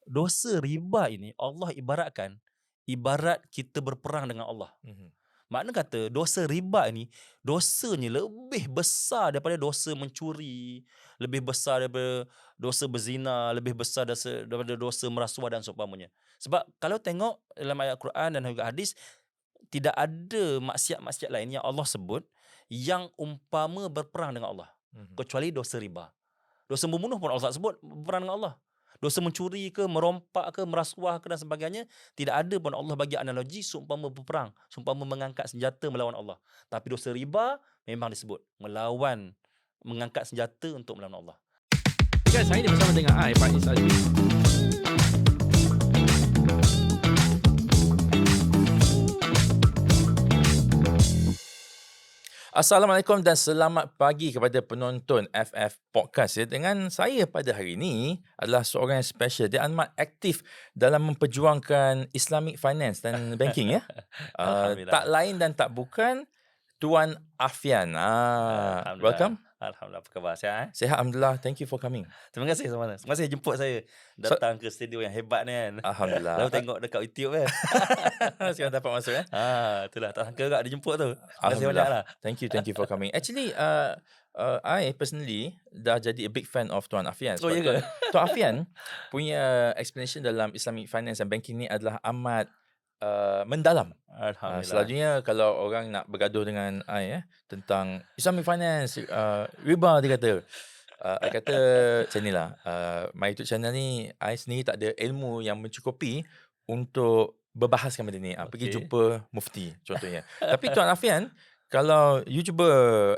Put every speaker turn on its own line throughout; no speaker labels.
dosa riba ini Allah ibarat kita berperang dengan Allah.
Mhm.
Makna kata dosa riba ni dosanya lebih besar daripada dosa mencuri, lebih besar daripada dosa berzina, lebih besar daripada dosa merasuah dan seumpamanya. Sebab kalau tengok dalam ayat Quran dan juga hadis, tidak ada maksiat-maksiat lain yang Allah sebut yang umpama berperang dengan Allah,
Mhm.
kecuali dosa riba. Dosa membunuh pun Allah tak sebut berperang dengan Allah. Dosa mencuri ke, merompak ke, merasuah ke dan sebagainya, tidak ada pun Allah bagi analogi seumpama berperang, seumpama mengangkat senjata melawan Allah. Tapi dosa riba memang disebut mengangkat senjata untuk melawan Allah.
Guys, hari ni bersama dengan Faiz Azmi. Assalamualaikum dan selamat pagi kepada penonton FF Podcast. Dengan saya pada hari ini adalah seorang yang special. Dia amat aktif dalam memperjuangkan Islamic Finance dan Banking ya. Tak
Alhamdulillah.
lain dan tak bukan Tuan Afian. Welcome.
Alhamdulillah, apa khabar? Sihat?
Sihat Alhamdulillah. Thank you for coming.
Terima kasih sama-sama. Terima kasih jemput saya
So,
datang ke studio yang hebat ni kan.
Alhamdulillah.
Lalu tengok dekat YouTube kan.
Sekarang dapat masuk ya.
Itulah tak sangka juga dijemput tu. Terima kasih
Alhamdulillah.
banyaklah.
Thank you for coming. Actually, I personally dah jadi a big fan of Tuan Afian.
Oh,
Sebab
ya ke?
Tuan Afian punya explanation dalam Islamic Finance and Banking ni adalah amat mendalam.
Alhamdulillah.
Selalunya kalau orang nak bergaduh dengan I tentang Islamic Finance, riba dia kata. I kata macam ni lah, my YouTube channel ni, I sendiri tak ada ilmu yang mencukupi untuk berbahaskan benda ni. Pergi
Okey.
jumpa mufti contohnya. Tapi Tuan Afian, kalau you cuba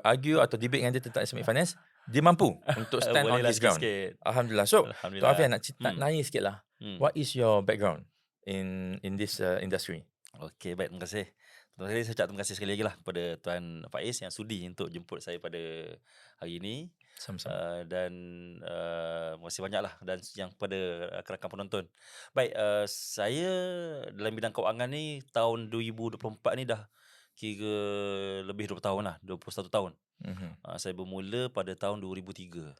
argue atau debate dengan dia tentang Islamic Finance, dia mampu untuk stand on
Bolehlah
his ground.
sikit-sikit.
Alhamdulillah. So, Tuan
Alhamdulillah.
Afian nak nanya sikit lah.
Hmm.
What is your background in this industry?
Okey, baik, terima kasih. Terima kasih, saya ucap terima kasih sekali lagi lah kepada Tuan Faiz yang sudi untuk jemput saya pada hari ini.
Sama-sama.
Dan terima kasih banyaklah dan yang kepada rakan-rakan penonton. Baik, saya dalam bidang kewangan ni tahun 2024 ni dah kira lebih 20 tahun lah, 21 tahun.
Mhm.
Saya bermula pada tahun 2003.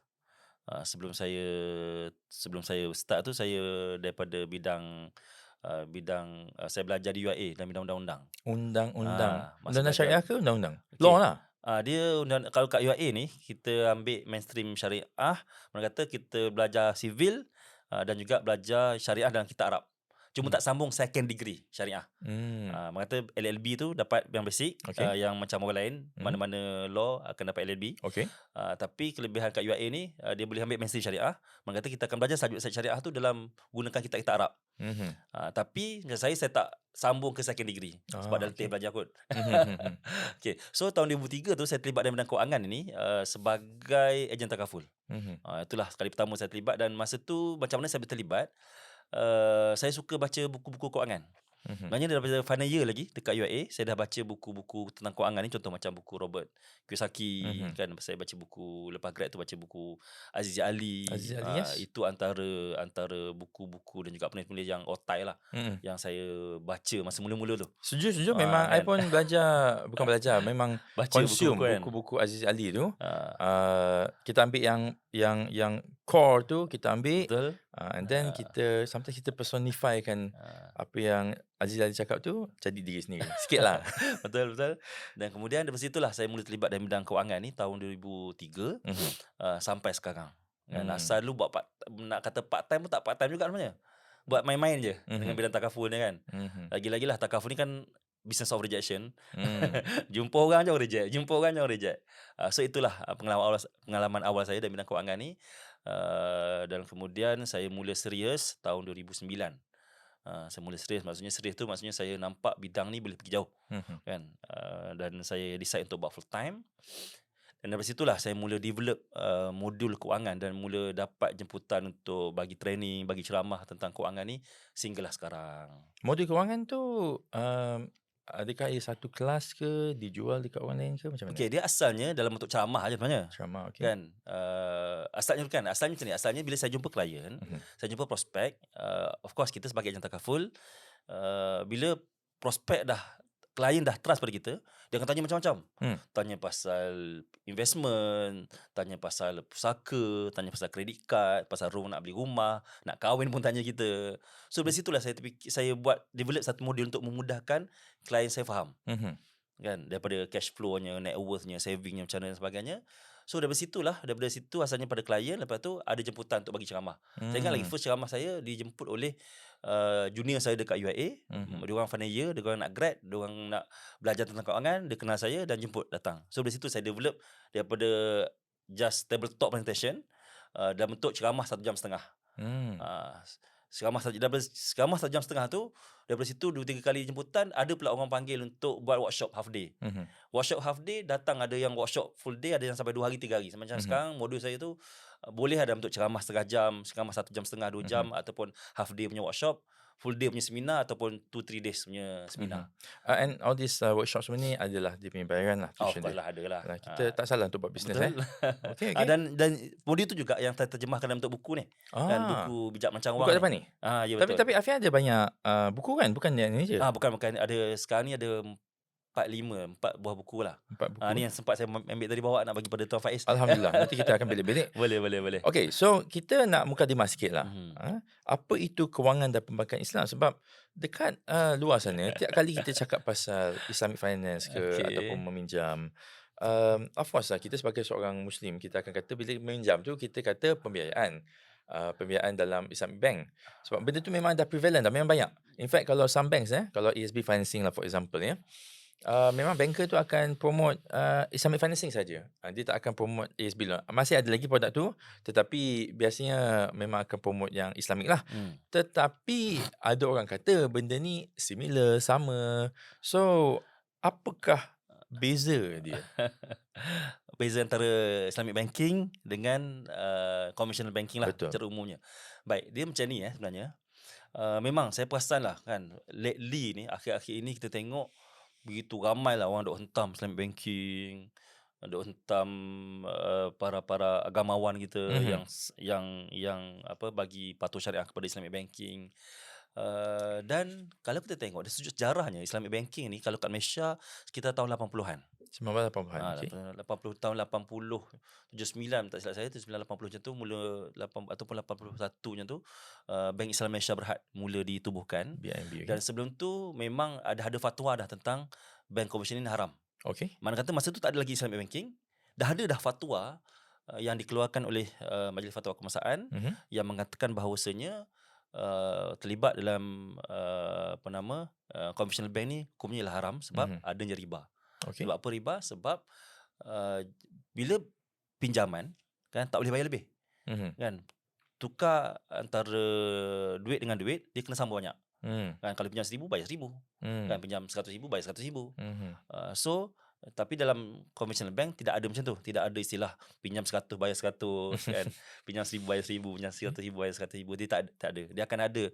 Sebelum saya start tu, saya daripada bidang saya belajar di UiA dalam bidang undang-undang.
Undang-undang.
Masa
Undang-undang
belajar.
syariah ke undang-undang?
Okey.
Law lah.
Dia kalau kat UiA ni kita ambil mainstream syariah, mana kata kita belajar civil dan juga belajar syariah dalam kitab Arab. Cuma tak sambung second degree syariah. Mana kata LLB tu dapat yang basic,
Okey.
yang macam orang lain, mana-mana law akan dapat LLB.
Okey.
Tapi kelebihan kat UiA ni, dia boleh ambil mainstream syariah. Mana kata kita akan belajar subjek syariah tu dalam gunakan kitab-kitab Arab.
Mhm.
Tapi macam saya tak sambung ke second degree sebab dah letih
Okey.
belajar kot.
Mhm.
Okay. So tahun 2003 tu saya terlibat dalam bidang kewangan ini sebagai ejen takaful.
Mhm.
Itulah sekali pertama saya terlibat dan masa tu macam mana saya terlibat, saya suka baca buku-buku kewangan.
Mhm.
Maknanya daripada final year lagi dekat UiA, saya dah baca buku-buku tentang kewangan ni, contoh macam buku Robert Kiyosaki, kan. Saya baca buku, lepas grad tu baca buku Aziz Ali.
Aziz Ali, yes.
Itu antara buku-buku dan juga penulis-penulis yang otai lah, yang saya baca masa mula-mula tu.
Setuju. Memang I
Kan.
pun bukan belajar, memang
Baca
consume
buku-buku kan.
buku-buku Aziz Ali tu. Kita ambil yang core tu kita ambil.
Betul.
And then sometimes kita personifykan apa yang Aziz Ali cakap tu jadi diri sendiri. Sikit lah.
Betul. Dan kemudian dari situlah saya mula terlibat dalam bidang kewangan ni tahun 2003 sampai sekarang. Dan asal dulu nak kata part time pun tak part time juga sebenarnya. Buat main-main je dengan bidang takaful ni kan. Lagi-lagilah takaful ni kan business of rejection. Jumpa orang je orang reject. So itulah pengalaman awal saya dalam bidang kewangan ni. Dan kemudian saya mula serius tahun 2009. Saya mula serius, maksudnya saya nampak bidang ni boleh pergi jauh. Kan. Dan saya decide untuk buat full time. Dan dari situlah saya mula develop modul kewangan dan mula dapat jemputan untuk bagi training, bagi ceramah tentang kewangan ni sehinggalah sekarang.
Modul kewangan tu adakah ia satu kelas ke, dijual dekat orang lain ke, macam mana?
Okey, dia asalnya dalam bentuk ceramah aja sebenarnya.
Ceramah, okey.
Kan. Asalnya macam ni. Asalnya bila saya jumpa klien, saya jumpa prospek, of course kita sebagai ejen takaful, bila prospek dah klien dah trust pada kita, dia akan tanya macam-macam. Tanya pasal investment, tanya pasal pusaka, tanya pasal credit card, pasal nak beli rumah, nak kahwin pun tanya kita. So dari situlah saya buat develop satu model untuk memudahkan klien saya faham. Kan, daripada cash flow-nya, net worth-nya, saving-nya macam mana dan sebagainya. So daripada situ asalnya pada klien, lepas tu ada jemputan untuk bagi ceramah. Saya ingat lagi first ceramah saya dijemput oleh junior saya dekat UIA. Diorang final year, diorang nak grad, diorang nak belajar tentang kewangan, dia kenal saya dan jemput datang. So dari situ saya develop daripada just tabletop presentation dalam bentuk ceramah 1.5 jam. Ceramah 1 jam setengah tu, daripada situ 2-3 kali jemputan, ada pula orang panggil untuk buat workshop half day. Workshop half day datang, ada yang workshop full day, ada yang sampai 2 hari 3 hari. Macam sekarang modul saya tu boleh ada untuk ceramah 1/2 jam, ceramah 1 jam setengah 2 jam, ataupun half day punya workshop, full day punya seminar, ataupun 2-3 days punya seminar.
And all these workshop semua ni adalah dia punya bayaran lah,
Of
tuition
course
dia.
lah, ada lah.
Kita tak salah untuk buat bisnes.
Betul.
Okay.
Dan modul tu juga yang saya terjemahkan dalam bentuk buku ni. Kan, buku Bijak Merancang
buku
Wang
kat depan ni.
Ya betul.
Tapi Afian ada banyak buku kan, bukan yang ni je.
Bukan. Ada sekarang ni ada 4 buah buku lah.
4 buku.
Ni yang sempat saya ambil tadi bawa nak bagi pada Tuan Faiz.
Alhamdulillah. Nanti kita akan belik-belik.
Boleh.
Okay, so kita nak mukadimah sikit lah. Apa itu kewangan dan pembankan Islam? Sebab dekat luar sana, tiap kali kita cakap pasal Islamic finance ke ataupun meminjam, of course lah, kita sebagai seorang Muslim, kita akan kata bila meminjam tu, kita kata pembiayaan. Pembiayaan dalam Islamic bank. Sebab benda tu memang dah prevalent dah, memang banyak. In fact, kalau some banks, kalau ESB financing lah for example, memang banker tu akan promote Islamic financing saja. Dia tak akan promote ESB lah. Masih ada lagi produk tu, tetapi biasanya memang akan promote yang Islamic lah. Tetapi ada orang kata benda ni similar, sama. So, apakah beza dia?
Beza antara Islamic banking dengan conventional banking lah.
Betul.
Secara umumnya. Baik, dia macam ni sebenarnya. Memang saya perasan lah kan, lately ni, akhir-akhir ini kita tengok begitu ramai lah orang duk hentam Islamic banking, duk hentam para agamawan kita yang bagi patuh syariah kepada Islamic banking. Dan kalau kita tengok dari sudut sejarahnya, Islamic banking ni kalau kat Malaysia sekitar tahun 80-an.
1980-an. Okay.
80 tahun 80 79 tak silap saya, 1980 macam tu mula ataupun 81 macam tu, Bank Islam Malaysia Berhad mula ditubuhkan.
BIMB.
Dan sebelum tu memang ada fatwa dah tentang bank konvensional ni haram.
Okay.
Mana kata masa tu tak ada lagi Islamic banking, dah ada fatwa yang dikeluarkan oleh Majlis Fatwa Kebangsaan yang mengatakan bahawasanya terlibat dalam konvensional bank ni hukumnya ialah haram sebab adanya riba.
Okay.
Sebab apa riba? Sebab bila pinjaman kan tak boleh bayar lebih. Kan, tukar antara duit dengan duit, dia kena sambung banyak. Kan, kalau pinjam 1,000 bayar 1,000. Kan, pinjam 100,000 bayar 100,000. So tapi dalam conventional bank tidak ada macam tu. Tidak ada istilah pinjam 100 bayar 100 kan. Pinjam 1,000 bayar 1,000, pinjam 100,000 bayar 100,000. Dia tak ada. Dia akan ada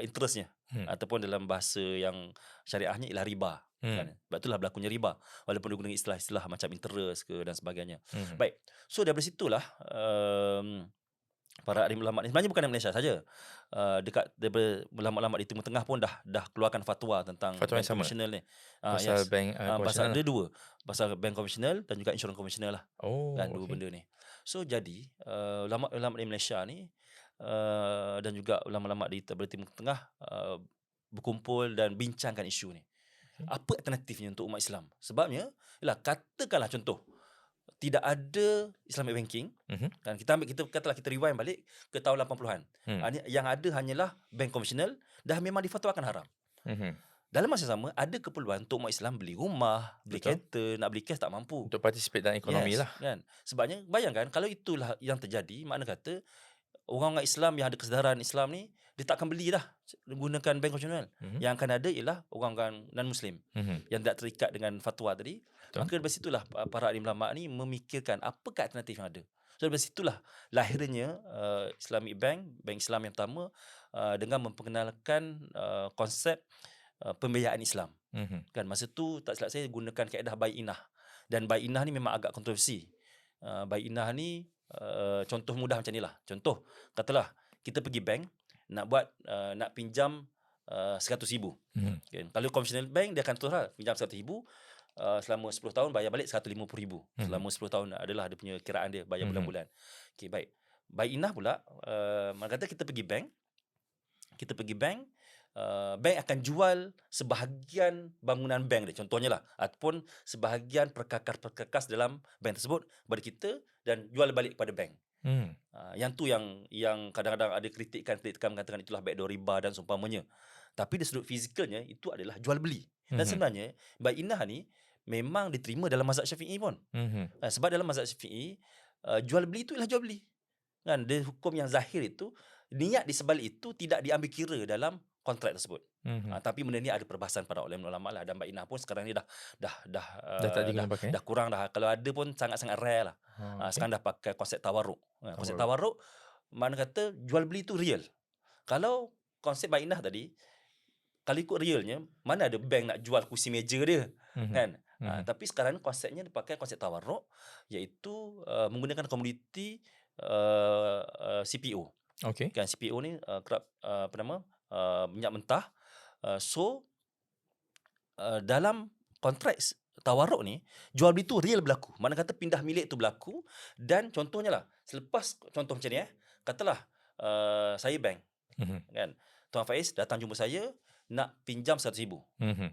interestnya. Ataupun dalam bahasa yang syariahnya ialah riba. Kan? Sebab itulah berlakunya riba. Walaupun dia guna istilah-istilah macam interest ke dan sebagainya. Baik. So daripada situlah para alim ulama ni sebenarnya bukan di Malaysia saja. Dekat daripada ulama-ulama di Timur Tengah pun dah keluarkan fatwa tentang
fatwa
bank
yang sama
konvensional ni.
pasal bank
pasal ada dua, pasal bank konvensional dan juga insurans konvensional lah. Kan, dua benda ni. So jadi ulama-ulama di Malaysia ni dan juga ulama-ulama di Timur Tengah berkumpul dan bincangkan isu ni. Apa alternatifnya untuk umat Islam? Sebabnya ialah katakanlah contoh tidak ada Islamic banking, kan, kita katalah kita rewind balik ke tahun 80-an. Yang ada hanyalah bank konvensional dah memang difatwakan haram. Dalam masa sama ada keperluan untuk umat Islam beli rumah, beli kereta, nak beli cash tak mampu.
Untuk participate dalam ekonomi lah.
Kan? Sebabnya bayangkan kalau itulah yang terjadi, makna kata orang-orang Islam yang ada kesedaran Islam ni, dia tak akan beli dah gunakan bank konvensional. Yang akan ada ialah orang-orang non-Muslim yang tak terikat dengan fatwa tadi. Maka dari situlah para alim ulama ni memikirkan apakah alternatif yang ada. So dari situlah lahirnya Islamic Bank, bank Islam yang pertama, dengan memperkenalkan konsep pembiayaan Islam. Kan, masa tu tak silap saya gunakan kaedah bai'inah. Dan bai'inah ni memang agak kontroversi. Bai'inah ni contoh mudah macam ni lah. Contoh, katalah kita pergi bank nak pinjam 100,000.
Mhm.
Okay. Kalau konvensional bank dia akan terus lah pinjam 100,000 selama 10 tahun bayar balik 150,000. Selama 10 tahun adalah dia punya kiraan dia bayar bulan-bulan. Okey, baik. Baik Inah pula, mana kata kita pergi bank, bank akan jual sebahagian bangunan bank dia, contohnya lah, ataupun sebahagian perkakas dalam bank tersebut kepada kita dan jual balik kepada bank. Yang tu yang kadang-kadang ada kritikan mengatakan itulah backdoor riba dan seumpamanya. Tapi dari sudut fizikalnya itu adalah jual beli. Dan sebenarnya Baik Inah ni memang diterima dalam mazhab Syafi'i pun. Sebab dalam mazhab Syafi'i jual beli itu ialah jual beli. Kan dia hukum yang zahir itu, niat di sebalik itu tidak diambil kira dalam kontrak tersebut. Tapi benda ni ada perbahasan para ulama lah, dan Mbak Inah pun sekarang ni dah
tak diguna pakai.
dah kurang dah. Kalau ada pun sangat-sangat rare lah. Sekarang dah pakai konsep tawarruk. Konsep tawarruk mana kata jual beli tu real. Kalau konsep Mbak Inah tadi, kalau ikut realnya, mana ada bank nak jual kursi meja dia, kan? Tapi sekarang konsepnya dia pakai konsep tawarruk, iaitu menggunakan komoditi CPO.
Okey.
Kan CPO ni minyak mentah. So dalam kontrak tawarruk ni, jual beli tu real berlaku. Mana kata pindah milik tu berlaku, dan contohnya lah, selepas contoh macam ni katalah saya bank, kan, Tuan Faiz datang jumpa saya nak pinjam 100,000.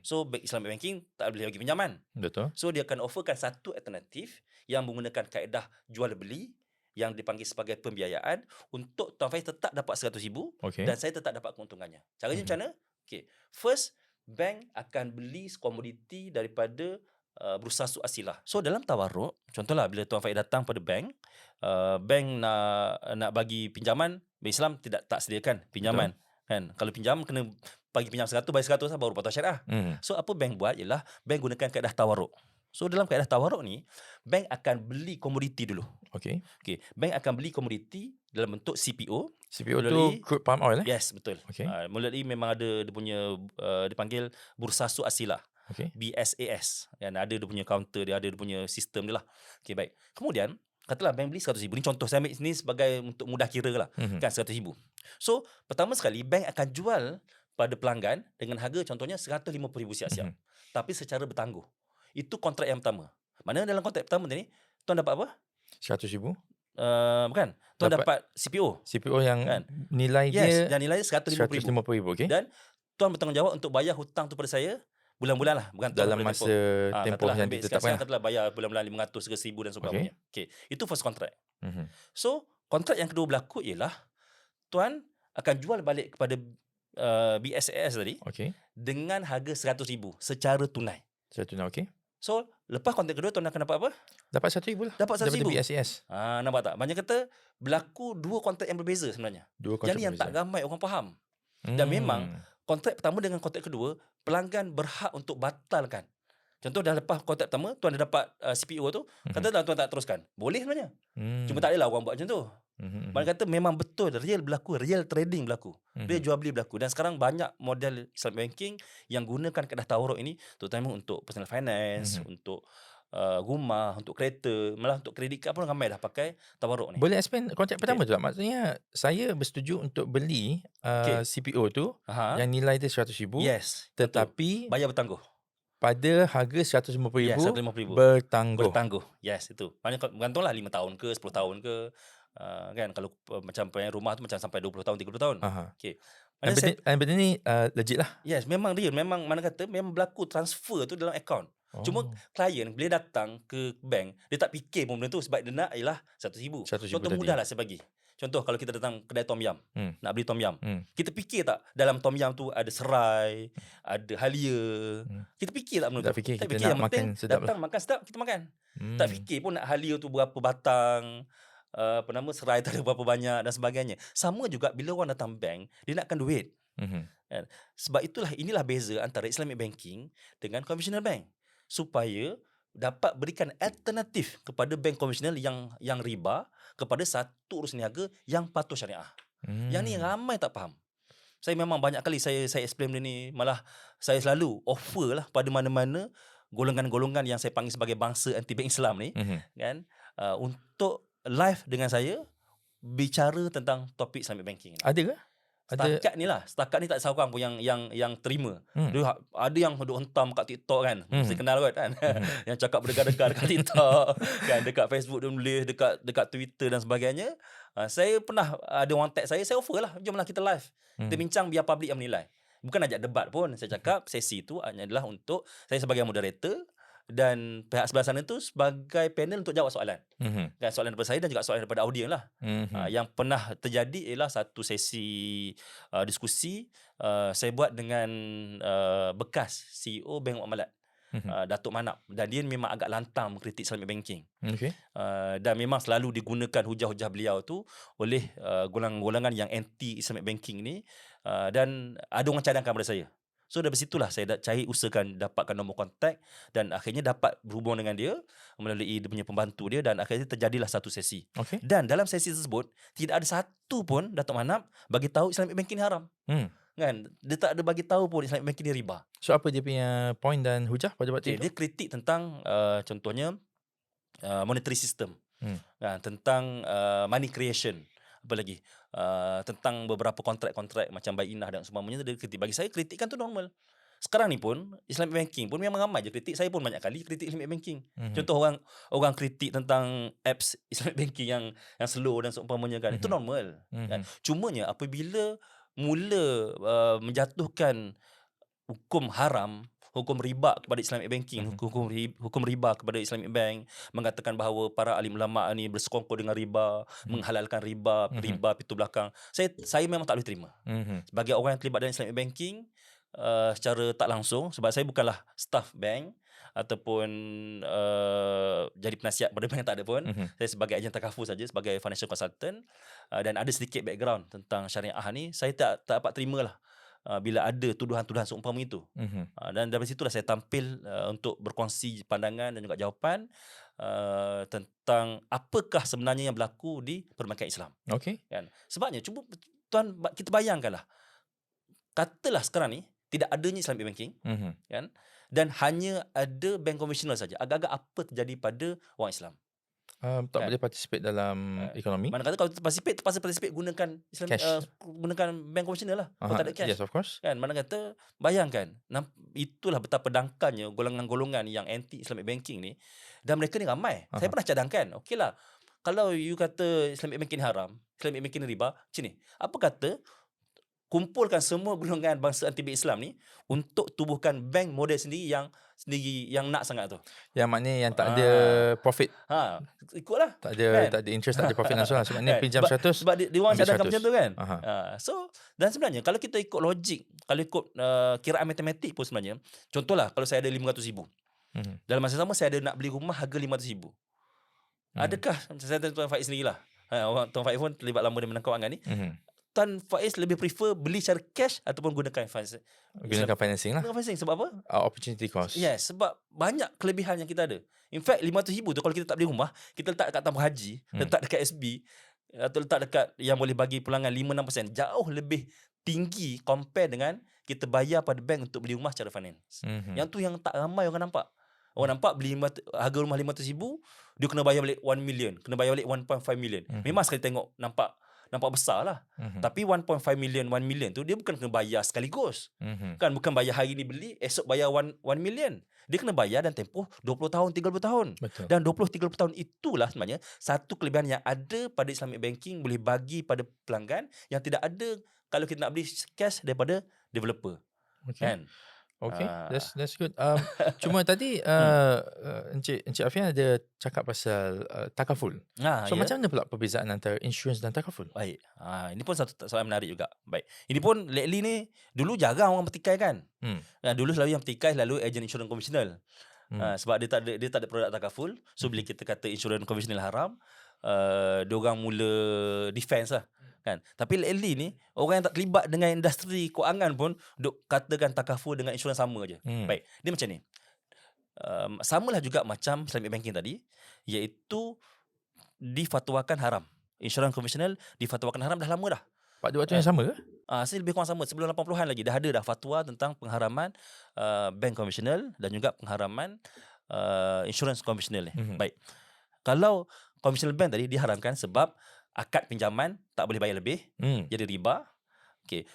So Bank Islamic Banking tak boleh bagi pinjaman.
Betul.
So dia akan offerkan satu alternatif yang menggunakan kaedah jual beli yang dipanggil sebagai pembiayaan untuk Tuan Faiz tetap dapat 100,000 dan saya tetap dapat keuntungannya. Caranya macam mana? Okay. First, bank akan beli komoditi daripada Bursa Suq Asilah. So dalam tawarruk, contohlah bila Tuan Faiz datang pada bank, bank nak bagi pinjaman, Bank Islam tak sediakan pinjaman. Kan? Kalau pinjam kena bagi pinjam 100, bayar 100 baru patut syariah. So apa bank buat ialah bank gunakan kaedah tawarruk. So dalam kaedah tawarruk ni, bank akan beli komoditi dulu.
Okey.
Bank akan beli komoditi dalam bentuk CPO.
CPO tu crude palm oil
Yes, betul.
Okey.
Mulai memang ada dia punya dipanggil Bursa Suq Asilah.
Okey.
BSAS. Dan ada dia punya counter dia, ada dia punya sistem dia lah. Okey, baik. Kemudian katalah bank beli 100,000. Ni contoh saya ambil ni sebagai untuk mudah kira lah. Kan 100,000. So pertama sekali bank akan jual pada pelanggan dengan harga contohnya 150,000 siap-siap. Tapi secara bertangguh. Itu kontrak yang pertama. Mana dalam kontrak pertama ni, tuan dapat apa?
100,000.
Bukan. Tuan dapat CPO.
CPO yang
kan?
Nilai
Yes,
dia
dan nilai 150,000.
150,000, okey.
Dan tuan bertanggungjawab untuk bayar hutang tu pada saya bulan-bulan lah. Bukan
dalam masa tempoh yang ditetapkan.
Katalah bayar bulan-bulan 500 ke 1,000 dan sebagainya. Okay. Itu first contract. So, kontrak yang kedua berlaku ialah tuan akan jual balik kepada BSAS tadi dengan harga 100,000 secara tunai.
Secara tunai, okey.
So, lepas kontrak kedua tuan akan dapat apa?
Dapat 1,000 lah.
Dapat 100,000.
Daripada BSAS.
Nampak tak? Banyak kata berlaku dua kontrak yang berbeza sebenarnya. Yang ni yang tak ramai orang faham. Dan memang kontrak pertama dengan kontrak kedua, pelanggan berhak untuk batalkan. Contoh dah lepas kontrak pertama, tuan dah dapat CPO tu, katalah tuan tak teruskan. Boleh sebenarnya. Cuma tak adalah orang buat macam tu. Mana kata memang betul real berlaku, real trading berlaku. Real jual beli berlaku. Dan sekarang banyak model Islamic banking yang gunakan kaedah tawarruk ini, terutama untuk personal finance, untuk rumah, untuk kereta, malah untuk kredit kad pun ramai dah pakai tawarruk ni.
Boleh explain kontrak pertama tu tak? Maksudnya saya bersetuju untuk beli CPO tu yang nilai dia 100,000.
Yes.
Tetapi
bayar bertangguh.
Pada harga 150,000
150,000 bertangguh. Yes, itu. Maknanya bergantunglah 5 tahun ke 10 tahun ke. Kan kalau macam rumah tu macam sampai 20 tahun 30 tahun. Okey.
Benda ni legit lah.
Yes, memang real. Memang mana kata memang berlaku transfer tu dalam akaun. Cuma klien bila datang ke bank, dia tak fikir pun benda tu sebab dia nak ialah 100,000. Contoh mudahlah saya bagi. Contoh kalau kita datang kedai tom yum, nak beli tom yum. Kita fikir tak dalam tom yum tu ada serai, ada halia. Kita fikir tak benda tu?
Tak fikir.
Tak
kita
fikir.
nak
Yang
makan
penting
sedap
datang
lah.
makan sedap, kita makan. Tak fikir pun nak halia tu berapa batang, serai tu ada berapa banyak dan sebagainya. Sama juga bila orang datang bank, dia nakkan duit. Sebab inilah beza antara Islamic banking dengan conventional bank. Supaya dapat berikan alternatif kepada bank konvensional yang riba kepada satu urus niaga yang patuh syariah. Yang ni ramai tak faham. Saya memang banyak kali saya explain benda ni, malah saya selalu offer lah pada mana-mana golongan-golongan yang saya panggil sebagai bangsa anti bank Islam ni, kan, untuk live dengan saya bicara tentang topik Islamic banking ni.
Ada ke? Ada
Setakat ni tak seorang pun yang terima.
hmm.
Dia ada yang duk hentam kat TikTok kan. Mesti kenal kot kan.
Mhm.
Yang cakap berdegar-degar dekat TikTok kan, dekat Facebook dia nulis, dekat Twitter dan sebagainya. Saya pernah ada orang tag saya offer lah, jomlah kita live. Kita bincang biar public yang menilai. Bukan ajak debat pun. Saya cakap sesi tu adalah untuk saya sebagai moderator dan pihak sebelah sana tu sebagai panel untuk jawab soalan. Kan, soalan daripada saya dan juga soalan daripada audien lah. Yang pernah terjadi ialah satu sesi diskusi saya buat dengan bekas CEO Bank Muamalat, Datuk Manap, dan dia memang agak lantang mengkritik Islamic banking.
Okay.
Dan memang selalu digunakan hujah-hujah beliau tu oleh golongan-golongan yang anti Islamic banking ni, dan ada orang cadangkan pada saya. So dari situlah saya cari usahakan dapatkan nombor kontak dan akhirnya dapat berhubung dengan dia melalui dia punya pembantu dia dan akhirnya terjadilah satu sesi.
Okay.
Dan dalam sesi tersebut tidak ada satu pun Datuk Manap bagi tahu Islamic banking ni haram. Kan, dia tak ada bagi tahu pun Islamic banking ni riba.
So apa dia punya point dan hujah pada waktu itu?
Dia kritik tentang contohnya monetary system. Tentang money creation, apa lagi, tentang beberapa kontrak-kontrak macam buy-inah dan semuanya. Dia kritik. Bagi saya kritikan tu normal. Sekarang ni pun Islamic banking pun memang ramai je kritik. Saya pun banyak kali kritik Islamic banking. Contoh orang kritik tentang apps Islamic banking yang slow dan seumpamanya kan. Itu normal kan. Cumanya apabila mula menjatuhkan hukum haram, hukum riba kepada Islamic banking, hukum riba kepada Islamic bank, mengatakan bahawa para alim ulama ni bersekongkol dengan riba, menghalalkan riba pintu belakang. Saya memang tak boleh terima. Sebagai orang yang terlibat dalam Islamic banking secara tak langsung, sebab saya bukanlah staff bank ataupun jadi penasihat pada bank, tak ada pun. Saya sebagai ejen takaful saja, sebagai financial consultant, dan ada sedikit background tentang syariah ni. Saya tak dapat terimalah bila ada tuduhan-tuduhan seumpama itu. Dan dari situlah saya tampil untuk berkongsi pandangan dan juga jawapan tentang apakah sebenarnya yang berlaku di perbankan Islam.
Okay.
Kan? Sebabnya cuba tuan kita bayangkanlah, katalah sekarang ni tidak adanya Islamic banking, kan? Dan hanya ada bank konvensional saja. Agak-agak apa terjadi pada orang Islam?
Tak boleh participate dalam ekonomi.
Mana kata kalau terpaksa participate gunakan gunakan bank konvensional lah. Kalau tak ada cash.
Yes, of course.
Kan, mana kata bayangkan, itulah betapa dangkalnya golongan-golongan yang anti Islamic banking ni, dan mereka ni ramai. Saya pernah cadangkan, okeylah, kalau you kata Islamic banking haram, Islamic banking riba, macam ni, apa kata kumpulkan semua golongan bangsa anti Islam ni untuk tubuhkan bank model sendiri yang nak sangat tu.
Yang maknanya yang tak ada profit.
Ikutlah.
Tak ada interest, tak ada profit langsung lah. Sebab ni pinjam 100.
Sebab dia orang cadangkan macam tu kan.
So
dan sebenarnya kalau kita ikut logik, kalau ikut kiraan matematik pun sebenarnya, contohlah kalau saya ada 500,000. Dalam masa sama saya ada nak beli rumah harga 500,000. Adakah, saya tanya Tuan Faiz sendirilah. Tuan Faiz pun terlibat lama dalam kewangan ni. Tuan Faiz lebih prefer beli secara cash ataupun gunakan financing lah. Gunakan financing sebab apa?
Opportunity cost.
Yes, sebab banyak kelebihan yang kita ada. In fact, 500,000 tu kalau kita tak beli rumah, kita letak dekat tabung haji, letak dekat SB, atau letak dekat yang boleh bagi pulangan 5-6%, jauh lebih tinggi compare dengan kita bayar pada bank untuk beli rumah secara finance. Yang tu yang tak ramai orang nampak. Orang nampak beli harga rumah 500,000, dia kena bayar balik 1 million, kena bayar balik 1.5 million. Memang sekali tengok nampak besar lah. Tapi 1.5 million, 1 million tu dia bukan kena bayar sekaligus. Kan, bukan bayar hari ni beli, esok bayar 1 million. Dia kena bayar dan tempoh 20 tahun, 30 tahun.
Betul.
Dan 20-30 tahun itulah sebenarnya satu kelebihan yang ada pada Islamic banking, boleh bagi pada pelanggan yang tidak ada kalau kita nak beli cash daripada developer. Kan?
Okay, that's good. Cuma tadi Encik Afian ada cakap pasal takaful. So macam mana pula perbezaan antara insurans dan takaful?
Baik. Ini pun satu soalan menarik juga. Baik. Ini pun lately ni, dulu jarang orang bertikai kan. Dulu selalu yang bertikai selalu ejen insurans konvensional. Sebab dia tak ada produk takaful. So bila kita kata insurans konvensional haram, diorang mula defense lah. Kan? Tapi lately ni, orang yang tak terlibat dengan industri kewangan pun duk katakan takaful dengan insurans sama je. Baik, dia macam ni. Samalah juga macam Islamic banking tadi, iaitu difatwakan haram. Insurans konvensional difatwakan haram dah lama dah.
Pada waktu yang sama ke?
Saya lebih kurang sama. Sebelum 80-an lagi dah ada dah fatwa tentang pengharaman bank konvensional dan juga pengharaman insurans konvensional ni. Baik. Kalau konvensional bank tadi diharamkan sebab akad pinjaman tak boleh bayar lebih, jadi riba. Okey,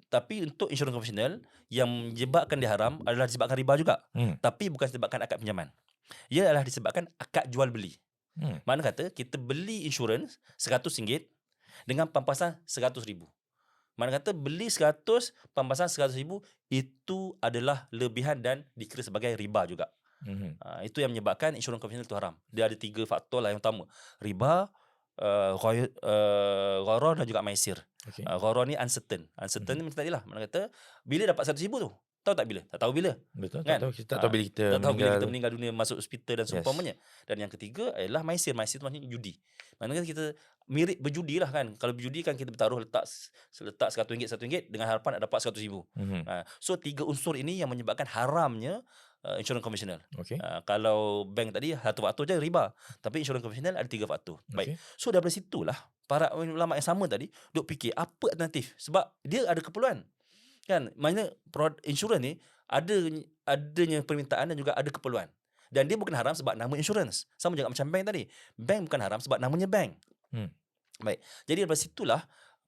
tapi untuk insurans konvensional yang menyebabkan dia haram adalah disebabkan riba juga. Tapi bukan disebabkan akad pinjaman. Ia adalah disebabkan akad jual beli. Mana kata kita beli insurans RM100 dengan pampasan RM100,000. Mana kata beli 100, pampasan RM100,000 itu adalah lebihan dan dikira sebagai riba juga. Itu yang menyebabkan insurans konvensional itu haram. Dia ada 3 faktor lah. Yang utama, riba, gharar dan juga maisir.
Okey.
Gharar ni uncertain ni macam tadi lah. Mana kata bila dapat RM100,000 tu, tahu tak bila? Tak tahu bila.
Betul,
Kan?
tak tahu bila kita
Tak tahu bila kita
meninggal.
meninggal dunia, masuk hospital dan seumpamanya. Dan yang ketiga adalah maisir. Maisir tu maksudnya judi. Maknanya kita mirip berjudi lah kan. Kalau berjudi kan kita bertaruh letak RM100 dengan harapan nak dapat RM100,000. So 3 unsur ini yang menyebabkan haramnya insurans konvensional.
Okey.
Kalau bank tadi satu faktor je riba, tapi insurans konvensional ada 3 faktor. Baik. So daripada situlah para ulama yang sama tadi duk fikir apa alternatif, sebab dia ada keperluan. Kan? Maknanya insurans ni adanya permintaan dan juga ada keperluan. Dan dia bukan haram sebab nama insurans. Sama juga macam bank tadi. Bank bukan haram sebab namanya bank. Baik. Jadi daripada situlah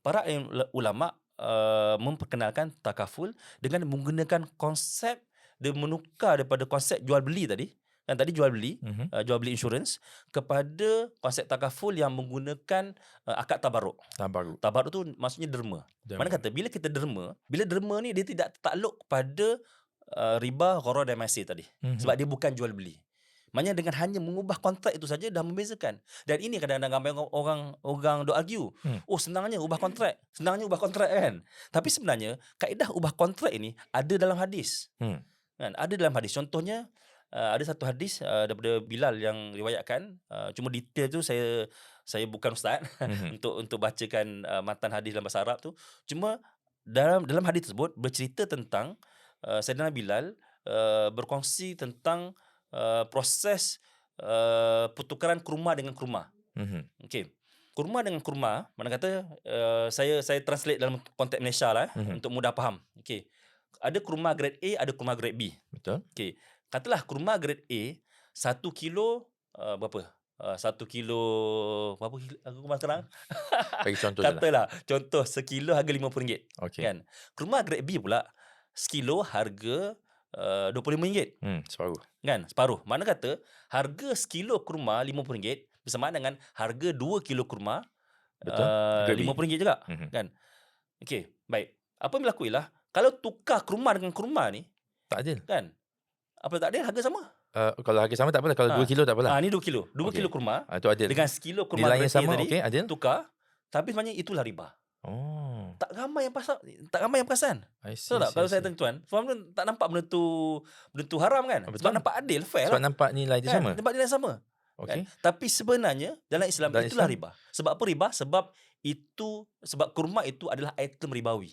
para ulama memperkenalkan takaful dengan menggunakan konsep dia menukar daripada konsep jual beli tadi. Kan tadi jual beli, jual beli insurans kepada konsep takaful yang menggunakan akad tabarruk. Tabarruk tu maksudnya derma. Mana kata bila derma ni dia tidak takluk kepada riba, gharar dan maisir tadi. Sebab dia bukan jual beli. Maknanya dengan hanya mengubah kontrak itu saja dah membezakan. Dan ini kadang-kadang ramai orang duk argue. Senangnya ubah kontrak kan. Tapi sebenarnya kaedah ubah kontrak ini ada dalam hadis. Kan? Ada dalam hadis. Contohnya ada satu hadis daripada Bilal yang riwayatkan. Cuma detail tu saya bukan ustaz untuk bacakan matan hadis dalam bahasa Arab tu. Cuma dalam hadis tersebut bercerita tentang Saidina Bilal berkongsi tentang proses pertukaran kurma dengan kurma. Okey. Kurma dengan kurma, mana kata saya translate dalam konteks Malaysia lah untuk mudah faham. Okey. Ada kurma grade A, ada kurma grade B.
Betul.
Okey. Katalah kurma grade A 1 kilo berapa? 1 kilo berapa kilo kurma sekarang?
Bagi contoh je lah.
Katalah contoh sekilo harga RM50.
Okey.
Kan? Kurma grade B pula sekilo harga RM25.
Separuh.
Kan? Separuh. Mana kata harga sekilo kurma RM50 bersamaan dengan harga 2 kilo kurma RM50 juga. Kan? Okey, baik. Apa yang berlaku ialah kalau tukar kurma dengan kurma ni
tak adil.
Kan? Apa tak adil? Harga sama.
Kalau harga sama tak apalah. Kalau 2 kilo tak apalah.
Ni 2 kilo. 2 kilo kurma
itu adil.
dengan sekilo kurma
nilainya
grade A
sama,
tadi
okey, adil.
tukar, tapi sebenarnya itulah riba. Tak ramai yang perasan. Tahu tak? Kalau saya tanya tuan, faham tu tak nampak benda tu haram kan?
Betul.
Sebab nampak adil, fair
Sebab
lah.
nampak nilai dia
Kan?
sama.
Nampak nilai sama.
Okey.
Kan? Tapi sebenarnya dalam Islam itulah riba. Sebab apa riba? Sebab kurma itu adalah item ribawi.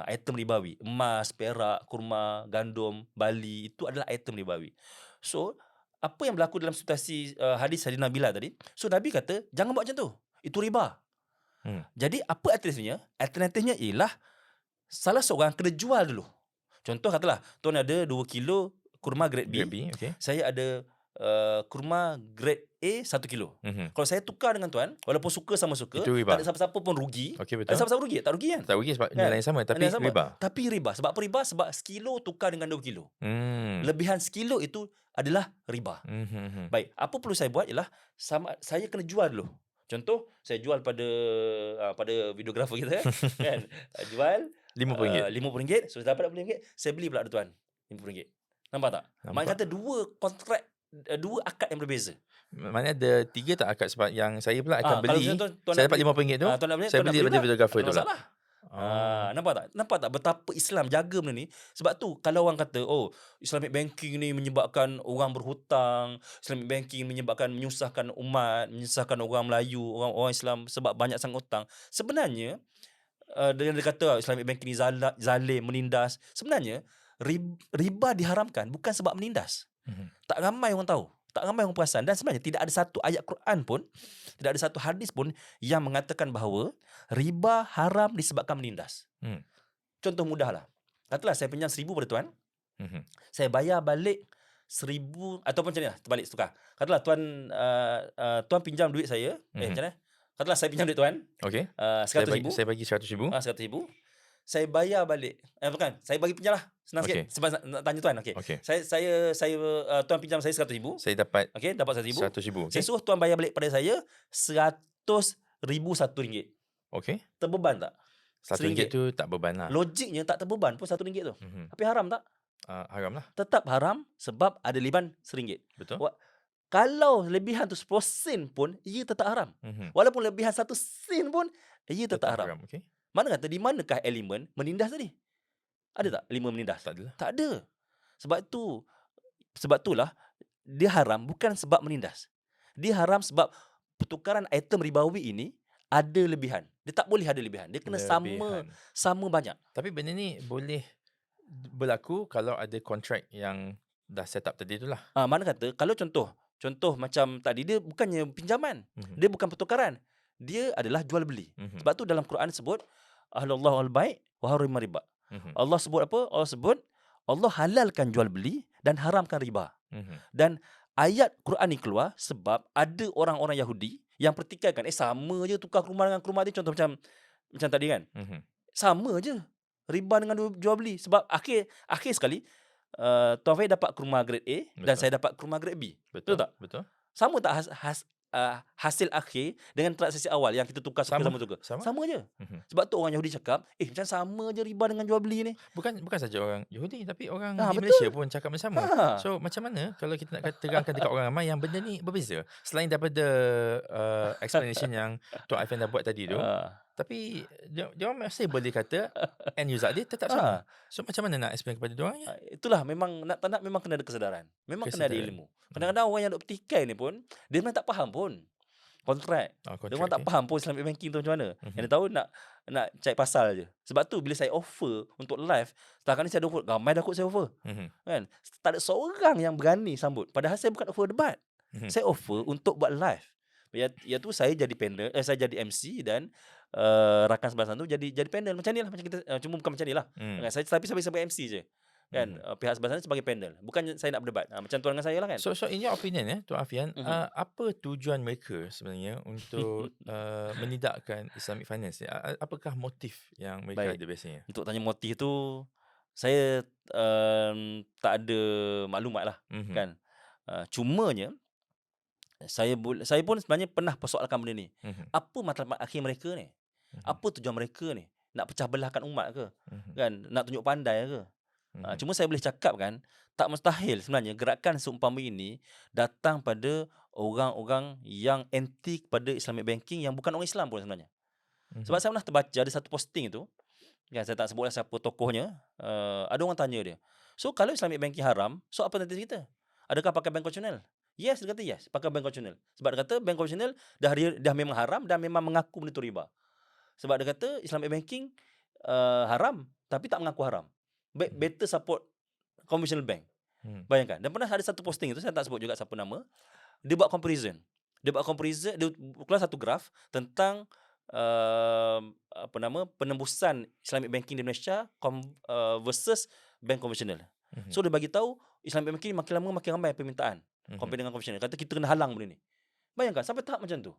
Item ribawi. Emas, perak, kurma, gandum, bali, itu adalah item ribawi. So, apa yang berlaku dalam situasi hadis Saidina Bilal tadi? So, Nabi kata, jangan buat macam tu. Itu riba. Jadi, apa alternatifnya? Alternatifnya ialah salah seorang kena jual dulu. Contoh katalah, tuan ada 2 kilo kurma grade B.
Okay.
Saya ada kurma grade A 1 kilo. Kalau saya tukar dengan tuan, walaupun suka sama suka,
itu riba.
tak ada siapa-siapa pun rugi.
Okey, betul.
Ada siapa-siapa rugi? Tak rugi kan?
Tak rugi sebab nilai yang sama, tapi
Nilai sama.
riba.
Tapi riba. Sebab apa riba? Sebab sekilo tukar dengan 2 kilo. Lebihan sekilo itu adalah riba. Baik, apa perlu saya buat ialah saya kena jual dulu. Contoh, saya jual pada videografer kita kan. Jual
RM50.
RM50. So dapat RM50, saya beli pula tuan RM50. Nampak tak? Maknanya kata dua akad yang berbeza.
Maknanya ada 3 tak akad, sebab yang saya pula akan beli. Saya dapat RM50 tu, saya beli daripada videografer tu lah.
Nampak tak betapa Islam jaga benda ni? Sebab tu kalau orang kata, Islamic banking ni menyebabkan orang berhutang, Islamic banking menyebabkan menyusahkan umat, menyusahkan orang Melayu, orang Islam sebab banyak sangat hutang. Sebenarnya dia kata Islamic banking ni zalim, menindas. Sebenarnya riba diharamkan bukan sebab menindas. Tak ramai orang tahu, tak ramai orang perasan. Dan sebenarnya tidak ada satu ayat Quran pun, tidak ada satu hadis pun yang mengatakan bahawa riba haram disebabkan menindas. Contoh mudahlah. Katalah saya pinjam 1,000 pada tuan. Saya bayar balik 1,000 ataupun macam ni lah, terbalik tukar. Katalah tuan pinjam duit saya, macam mana? Katakanlah saya pinjam duit tuan,
Okey.
100,000,
Saya bagi 100,000.
100,000, saya bayar balik. Bukan, saya bagi pinjam lah. Senang sikit
Okey.
sebab nak tanya tuan. Okey.
Okey.
Tuan pinjam saya 100,000.
Saya dapat
Okey, dapat 100,000.
100,000.
Saya
Okey.
suruh tuan bayar balik pada saya RM100,000 RM1.
Okey.
Terbeban tak?
RM1 tu tak beban lah.
Logiknya tak terbeban pun RM1 tu. Tapi haram tak?
Haram lah.
Tetap haram sebab ada lebihan RM1.
Betul.
Kalau lebihan tu 10 sen pun, ia tetap haram. Walaupun lebihan 1 sen pun, ia tetap haram.
Okey.
Mana kata di manakah elemen menindas tadi? Ada tak elemen menindas?
Tak adalah.
Tak ada. Sebab itulah dia haram bukan sebab menindas. Dia haram sebab pertukaran item ribawi ini ada lebihan. Dia tak boleh ada lebihan. Dia kena sama banyak.
Tapi benda ni boleh berlaku kalau ada kontrak yang dah set up tadi tu lah.
Mana kata kalau contoh macam tadi, dia bukannya pinjaman. Dia bukan pertukaran. Dia adalah jual beli. Sebab tu dalam Quran sebut ahlallahu al-bai' wa harrama riba. Allah sebut apa? Allah halalkan jual beli dan haramkan riba. Dan ayat Quran ni keluar sebab ada orang-orang Yahudi yang pertikaikan, sama je tukar rumah dengan rumah dia. Contoh macam tadi kan. Sama je riba dengan jual beli. Sebab akhir sekali Tuan Fahid dapat rumah grade A. Betul. Dan saya dapat rumah grade B. Betul tak?
Betul.
Sama tak hasil akhir dengan transaksi awal yang kita tukar sama tukar? Sama je. Sebab tu orang Yahudi cakap, macam sama je riba dengan jual beli ni.
Bukan saja orang Yahudi, tapi orang di
betul.
Malaysia pun cakap macam sama. So macam mana kalau kita nak terangkan dekat orang ramai yang benda ni berbeza, selain daripada explanation yang Tuan Aifan dah buat tadi tu, tapi dia orang masih boleh kata end user dia tetap sama. So macam mana nak explain kepada dia orang ya?
Itulah, memang nak tak nak memang kena ada kesedaran. Memang kena ada ilmu. Kadang-kadang orang yang duk petikai ni pun dia memang tak faham pun kontrak. Dia memang tak faham pun Islamic banking tu macam mana. Yang dia tahu nak cari pasal je. Sebab tu bila saya offer untuk live, setakat ni saya ada offer, ramai dah kot saya offer. Kan? Tak ada seorang yang berani sambut. Padahal saya bukan offer debat. Saya offer untuk buat live. Iaitu saya jadi panel, saya jadi MC dan rakan sebelah sana tu jadi panel macam ni lah, macam kita, cuma bukan macam ni lah. Saya sebagai MC je kan. Pihak sebelah sana sebagai panel, bukan saya nak berdebat macam tuan dengan saya lah kan.
So in your opinion Tuan Afian, apa tujuan mereka sebenarnya untuk menidakkan Islamic finance? Apakah motif yang mereka ada biasanya?
Untuk tanya motif tu saya tak ada maklumat lah kan. Cumanya saya pun sebenarnya pernah persoalkan benda ni. Apa matlamat akhir mereka ni? Apa tujuan mereka ni? Nak pecah belahkan umat ke? Kan? Nak tunjuk pandai ke? Cuma saya boleh cakap kan, tak mustahil sebenarnya gerakan seumpama ini datang pada orang-orang yang anti kepada Islamic banking yang bukan orang Islam pun sebenarnya. Sebab saya pernah terbaca ada satu posting itu, kan, saya tak sebutlah siapa tokohnya, ada orang tanya dia, so kalau Islamic banking haram, so apa alternatif kita? Adakah pakai bank konvensional? Yes, dia kata yes, pakai bank konvensional. Sebab dia kata bank konvensional dah memang haram dan memang mengaku benda tu riba. Sebab dia kata Islamic banking haram tapi tak mengaku haram. Better support conventional bank. Bayangkan. Dan pernah ada satu posting itu, saya tak sebut juga siapa nama. Dia buat comparison. Dia keluar satu graf tentang penembusan Islamic banking di Malaysia versus bank konvensional. So dia bagi tahu Islamic banking makin lama makin ramai permintaan compare dengan konvensional. Kata kita kena halang benda ni. Bayangkan sampai tahap macam tu.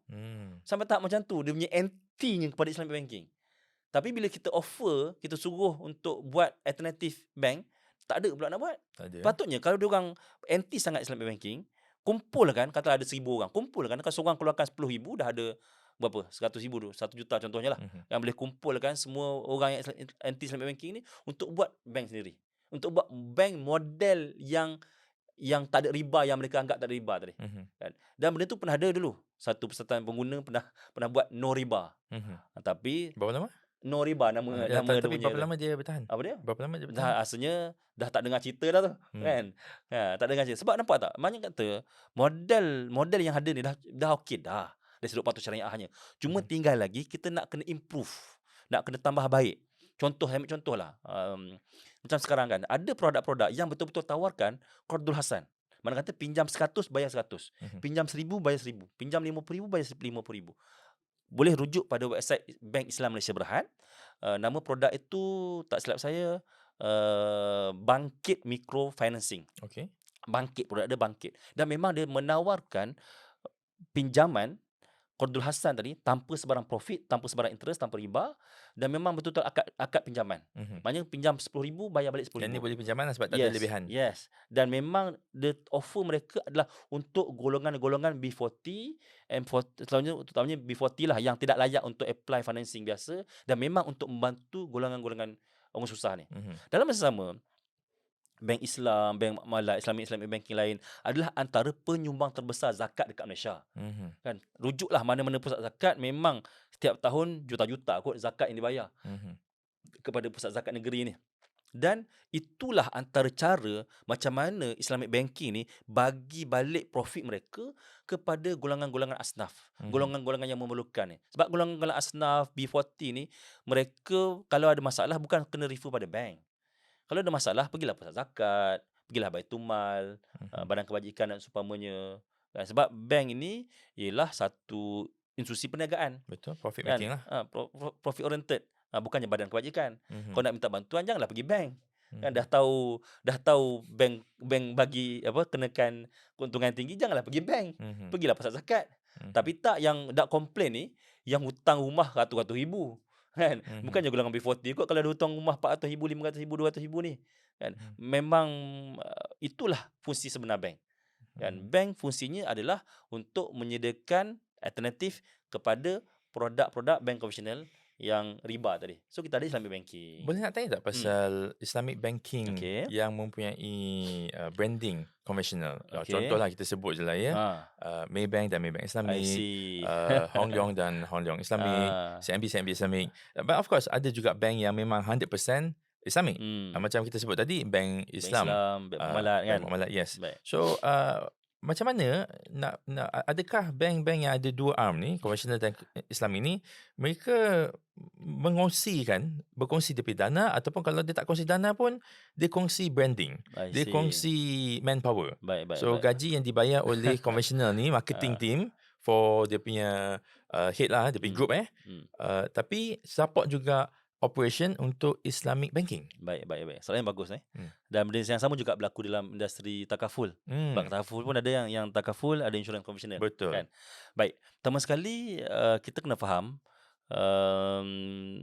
Sampai tahap macam tu dia punya anti-nya kepada Islamic banking. Tapi bila kita offer, kita suruh untuk buat alternatif bank, tak ada pula nak buat. Patutnya kalau dia orang anti sangat Islamic banking, kumpulkan, katalah ada 1,000 orang, kumpulkan, kalau seorang keluarkan 10,000 dah ada berapa? 100,000 tu, 1 juta contohnya lah. Yang boleh kumpulkan semua orang yang anti Islamic banking ni untuk buat bank sendiri. Untuk buat bank model yang tak ada riba, yang mereka anggap tak ada riba tadi. Dan benda tu pernah ada dulu. Satu persatuan pengguna pernah buat no riba. Tapi
berapa lama?
No riba nama
tapi berapa lama dia bertahan?
Apa dia?
Berapa lama dia bertahan?
Asalnya dah tak dengar cerita dah tu. Kan? Tak dengar cerita. Sebab nampak tak? Maknanya kata model yang ada ni dah okey dah. Dari sudut patuh syariahnya. Cuma tinggal lagi kita nak kena improve. Nak kena tambah baik. Ambil contoh lah. Macam sekarang kan, ada produk-produk yang betul-betul tawarkan qardul hasan. Mana kata pinjam 100 bayar 100. Pinjam 1,000 bayar 1,000. Pinjam 50,000 bayar 50,000. Boleh rujuk pada website Bank Islam Malaysia Berhad. Nama produk itu tak silap saya Bangkit Microfinancing.
Okey.
Bangkit, produk dia Bangkit. Dan memang dia menawarkan pinjaman qardul hasan tadi tanpa sebarang profit, tanpa sebarang interest, tanpa riba, dan memang betul-betul akad pinjaman. Maknanya pinjam 10,000 bayar balik
Yang ni
10,000.
boleh pinjaman lah sebab tak ada
Yes,
lebihan.
yes. Dan memang the offer mereka adalah untuk golongan-golongan B40 M40, terutamanya B40 lah yang tidak layak untuk apply financing biasa, dan memang untuk membantu golongan-golongan orang susah ni. Dalam masa sama, bank Islam, bank Makmalat, Islamic banking lain adalah antara penyumbang terbesar zakat dekat Malaysia. Kan, rujuklah mana-mana pusat zakat, memang setiap tahun juta-juta kot zakat yang dibayar kepada pusat zakat negeri ni. Dan itulah antara cara macam mana Islamic banking ni bagi balik profit mereka kepada golongan-golongan asnaf, golongan-golongan yang memerlukan ni. Sebab golongan-golongan asnaf B40 ni, mereka kalau ada masalah bukan kena refer pada bank. Kalau ada masalah, pergilah pusat zakat, pergilah Baitumal, badan kebajikan dan seumpamanya. Sebab bank ini ialah satu institusi perniagaan.
Betul, profit
Kan?
making lah.
Profit oriented. Bukannya badan kebajikan. Kau nak minta bantuan, janganlah pergi bank. Kan dah tahu bank bagi kenakan keuntungan tinggi, janganlah pergi bank. Pergilah pusat zakat. Tapi tak yang dak komplain ni, yang hutang rumah ratus-ratus ribu. Kan? Bukannya golongan B40 kot kalau ada hutang rumah 400,000, 500,000, 200,000 ni. Kan? Memang itulah fungsi sebenar bank. Kan? Bank fungsinya adalah untuk menyediakan alternatif kepada produk-produk bank konvensional yang riba tadi. So kita ada Islamic banking.
Boleh nak tanya tak pasal Islamic banking
Okey.
yang mempunyai branding konvensional.
Okey.
Contohlah kita sebut je lah ya. Maybank dan Maybank
I
Islamic,
see.
Hong Leong dan Hong Leong Islamic, CMB Islamic. But of course ada juga bank yang memang 100% Islamic. Macam kita sebut tadi, Bank Islam,
Bank Makmalat kan.
Bank Makmalat, yes.
Baik.
So macam mana adakah bank-bank yang ada dua arm ni, konvensional dan Islami ni, mereka berkongsi dia punya dana, ataupun kalau dia tak kongsi dana pun dia kongsi branding, dia kongsi manpower. So gaji yang dibayar oleh konvensional ni, marketing team for dia punya head lah, dia punya group tapi support juga operation untuk Islamic banking.
Baik. Soalan yang bagus Dan benda yang sama juga berlaku dalam industri takaful. Bank takaful pun ada yang takaful, ada insurans konvensional.
Betul.
Kan? Baik. Pertama sekali kita kena faham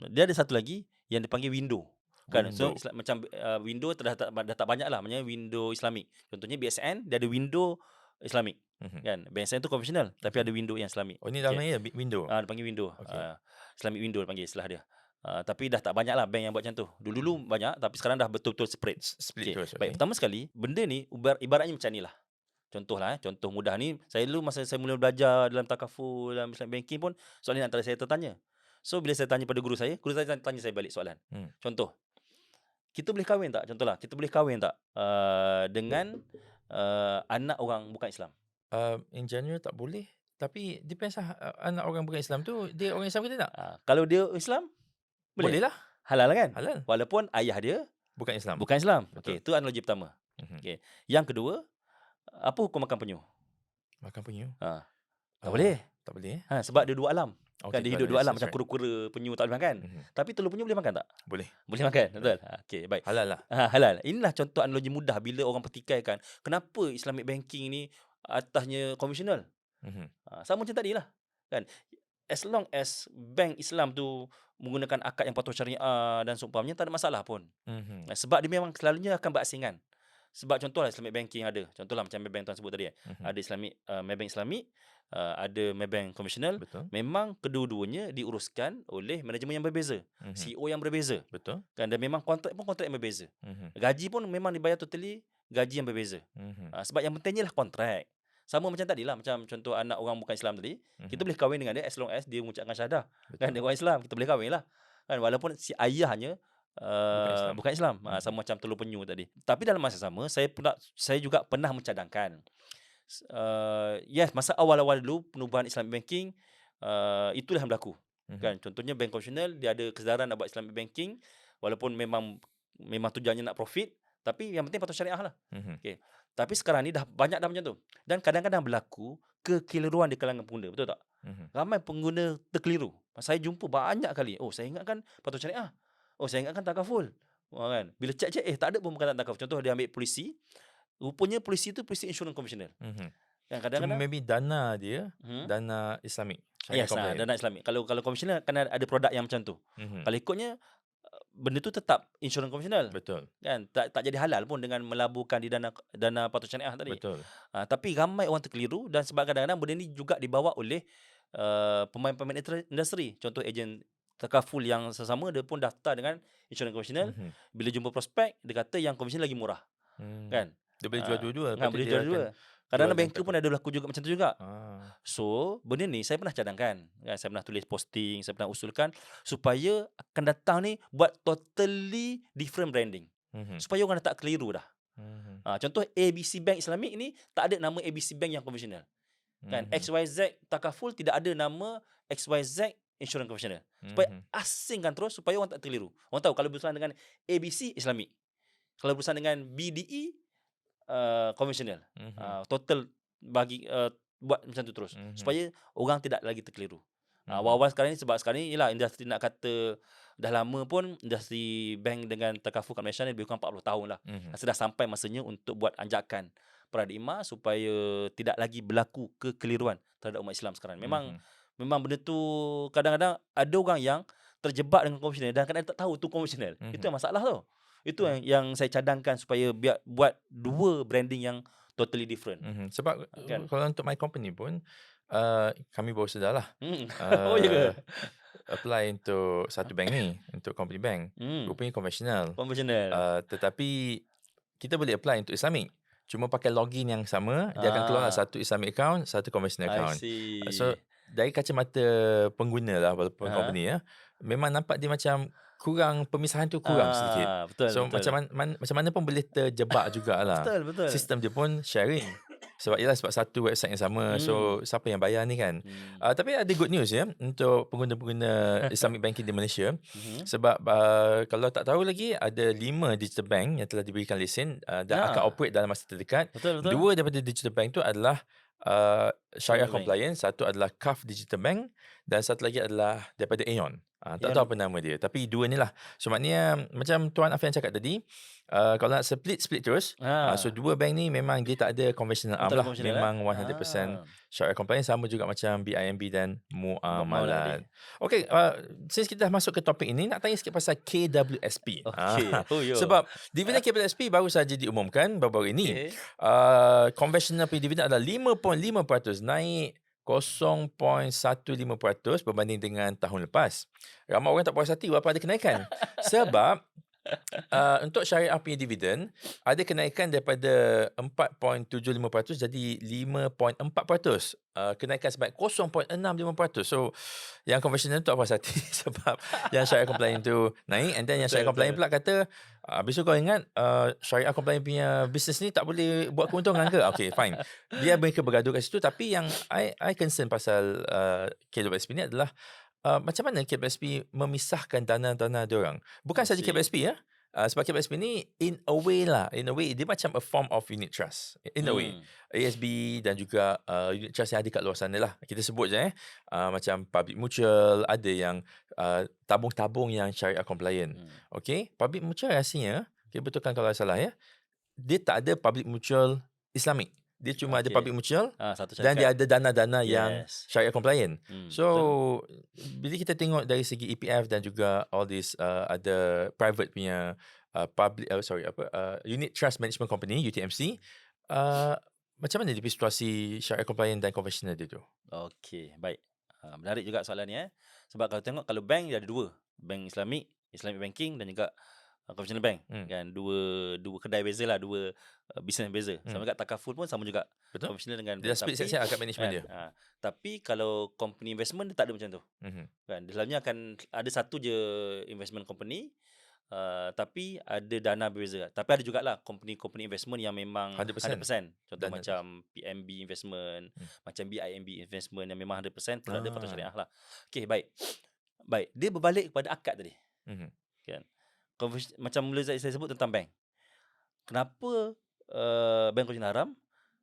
dia ada satu lagi yang dipanggil window. Kan? So macam window dah tak banyak lah, maknanya window Islamic. Contohnya BSN dia ada window Islamic. Kan? BSN tu konvensional tapi ada window yang Islamic.
Oh, ni namanya window.
Dia panggil window. Islamic window dipanggil istilah dia. Tapi dah tak banyak lah bank yang buat macam tu. Dulu banyak, tapi sekarang dah betul-betul split. Baik, pertama sekali, benda ni ibaratnya macam ni lah. Contoh mudah ni, saya dulu masa saya mula belajar dalam takaful, dalam Islamic banking pun, soalan antara saya tertanya. So, bila saya tanya pada guru saya tanya saya balik soalan. Contoh, kita boleh kahwin tak? Contohlah, kita boleh kahwin tak dengan anak orang bukan Islam?
In general tak boleh. Tapi depends lah, anak orang bukan Islam tu, dia orang Islam ke tak?
Kalau dia Islam, boleh
lah.
Halal kan?
Halal.
Walaupun ayah dia
bukan Islam.
Okey, itu analogi pertama. Okey. Yang kedua, apa hukum makan penyu?
Makan penyu?
Tak boleh.
Tak boleh.
Sebab dia dua alam.
Okay,
Kan dia hidup dua alam, macam kura-kura penyu tak boleh makan. Tapi telur penyu boleh makan tak?
Boleh.
Boleh makan, betul? Okey, baik.
Halal lah.
Halal. Inilah contoh analogi mudah bila orang pertikaikan. Kenapa Islamic banking ni atasnya konvensional? Sama macam tadi lah. Kan? As long as bank Islam tu menggunakan akad yang patuh syariah dan seumpamanya, tak ada masalah pun. Sebab dia memang selalunya akan berasingan. Sebab contohlah Islamic banking ada. Contohlah macam Maybank tuan sebut tadi. Ada Islamic Maybank Islamic, ada Maybank konvensional. Memang kedua-duanya diuruskan oleh manajemen yang berbeza. CEO yang berbeza.
Betul.
Kan, dan memang kontrak yang berbeza. Gaji pun memang dibayar totally gaji yang berbeza. Sebab yang pentingnya lah kontrak. Sama macam tadi lah, macam contoh anak orang bukan Islam tadi, kita boleh kahwin dengan dia as long as dia mengucapkan syahadah. Kan, dia orang Islam, kita boleh kahwin lah. Kan, walaupun si ayahnya bukan Islam. Sama macam telur penyu tadi. Tapi dalam masa sama, saya juga pernah mencadangkan, yes, masa awal-awal dulu penubuhan Islamic banking, itulah yang berlaku. Kan, contohnya bank konvensional, dia ada kesedaran nak buat Islamic banking, walaupun memang tujuannya nak profit, tapi yang penting patuh syariah lah. Okay. Tapi sekarang ni dah banyak macam tu. Dan kadang-kadang berlaku kekeliruan di kalangan pengguna, betul tak? Ramai pengguna terkeliru. Saya jumpa banyak kali. Oh, saya ingatkan patuh syariah. Oh, saya ingatkan takaful. Kan? Bila cek tak ada pun perkataan takaful. Contoh dia ambil polisi. Rupanya polisi tu polisi insurans konvensional.
Kadang-kadang maybe dana dia, dana Islamik. Syariah
Yes,
compliant.
dana Islamic. Kalau konvensional kan ada produk yang macam tu. Kalau ikutnya benda tu tetap insurans konvensional.
Betul.
Kan tak jadi halal pun dengan melaburkan di dana patut syariah tadi.
Betul.
Tapi ramai orang terkeliru dan sebab kadang-kadang benda ni juga dibawa oleh pemain-pemain industri. Contoh ejen takaful yang sesama dia pun daftar dengan insurans konvensional. Bila jumpa prospek dia kata yang konvensional lagi murah. Kan?
Dia boleh jual dua-dua, lepas tu
Boleh
dia
jual
akan
dua. Kadang-kadang
jual yang
banker pun ada berlaku juga macam tu juga. So, benda ni saya pernah cadangkan. Kan? Saya pernah tulis posting, saya pernah usulkan supaya akan datang ni buat totally different branding. Supaya orang dah tak keliru dah. Contoh ABC Bank Islamic ni tak ada nama ABC Bank yang konvensional. Kan? XYZ Takaful tidak ada nama XYZ Insurance Konvensional. Supaya asingkan terus supaya orang tak terkeliru. Orang tahu kalau berusaha dengan ABC Islamic. Kalau berusaha dengan BDE konvensional. Total bagi buat macam tu terus supaya orang tidak lagi terkeliru. Awal-awal sekarang ni sebab sekarang ni ialah industri nak kata dah lama pun industri bank dengan takaful kat Malaysia ni lebih kurang 40 tahun lah. Sudah sampai masanya untuk buat anjakan paradigma supaya tidak lagi berlaku kekeliruan terhadap umat Islam sekarang. Memang benda tu kadang-kadang ada orang yang terjebak dengan konvensional dan kadang-kadang tak tahu tu konvensional. Itu yang masalah tu. Itu yang saya cadangkan supaya buat dua branding yang totally different.
Sebab
Kan?
kalau untuk my company pun kami baru sedar lah.
Oh ya ke?
Apply untuk satu bank ni, untuk company bank. Rupanya konvensional. Tetapi kita boleh apply untuk Islamic. Cuma pakai login yang sama, dia akan keluar satu Islamic account, satu conventional account. So dari kacamata pengguna lah walaupun company memang nampak dia macam kurang, pemisahan tu kurang sedikit.
Betul.
Macam mana pun boleh terjebak jugalah.
Betul.
Sistem dia pun sharing. Sebab satu website yang sama. So siapa yang bayar ni kan. Tapi ada good news untuk pengguna-pengguna Islamic banking di Malaysia. Sebab kalau tak tahu lagi, ada 5 digital bank yang telah diberikan lesen dan akan operate dalam masa terdekat.
Betul.
2 daripada digital bank tu adalah Syariah compliant. Satu adalah CAF Digital Bank dan satu lagi adalah daripada Aeon. Tak tahu apa nama dia. Tapi 2 ni lah. So maknanya macam Tuan Afian cakap tadi, kalau nak split terus. So 2 bank ni memang dia tak ada conventional arm lah. Memang 100% Syariah compliant, sama juga macam BIMB dan Muamalat. Okay, since kita dah masuk ke topik ini, nak tanya sikit pasal KWSP. Sebab dividen KWSP baru saja diumumkan baru-baru ini. Conventional pay dividend adalah 5.5%, naik 0.15% berbanding dengan tahun lepas. Ramai orang tak puas hati apa ada kenaikan. Sebab untuk syariah punya dividend ada kenaikan daripada 4.75% jadi 5.4%. Kenaikan sebanyak 0.65%. So yang konvensional tu tak puas hati sebab yang syariah compliant tu naik, and then yang syariah compliant pula kata habis tu kau ingat syariah compliant punya bisnes ni tak boleh buat keuntungan ke? Okay, fine. Biar mereka bergaduh kat situ. Tapi yang I concern pasal KWSP ni adalah macam mana KWSP memisahkan dana-dana diorang. Bukan saja KWSP sebab KWSP ni in a way dia macam a form of unit trust. In a way. ASB dan juga unit trust yang ada kat luar sana lah. Kita sebut je macam public mutual, ada yang tabung-tabung yang syariah compliant. Okay, public mutual rasanya, okay, betulkan kalau salah dia tak ada public mutual Islamic. Dia cuma ada public mutual dan dia ada dana-dana yang syariah compliant. So bila kita tengok dari segi EPF dan juga all this ada private punya unit trust management company UTMC, macam mana dia situasi syariah compliant dan konvensional dia tu?
Okey, baik. Menarik juga soalan ni sebab kalau tengok, kalau bank dia ada 2, bank Islamic banking dan juga konvensional bank. Kan dua kedai beza lah, 2 bisnes beza. Sama juga takaful pun sama juga.
Betul.
Konvensional dengan
dia split section akad management dia.
Tapi kalau company investment dia tak ada macam tu. Kan dalamnya akan ada satu je investment company, tapi ada dana berbeza. Tapi ada jugalah company investment yang memang 100%. Contoh dana macam PMB investment, macam BIMB investment yang memang 100% terhadap patut syariah lah. Okey, baik. Dia berbalik kepada akad tadi. Kan. Macam mula saya sebut tentang bank. Kenapa bank konvensional haram?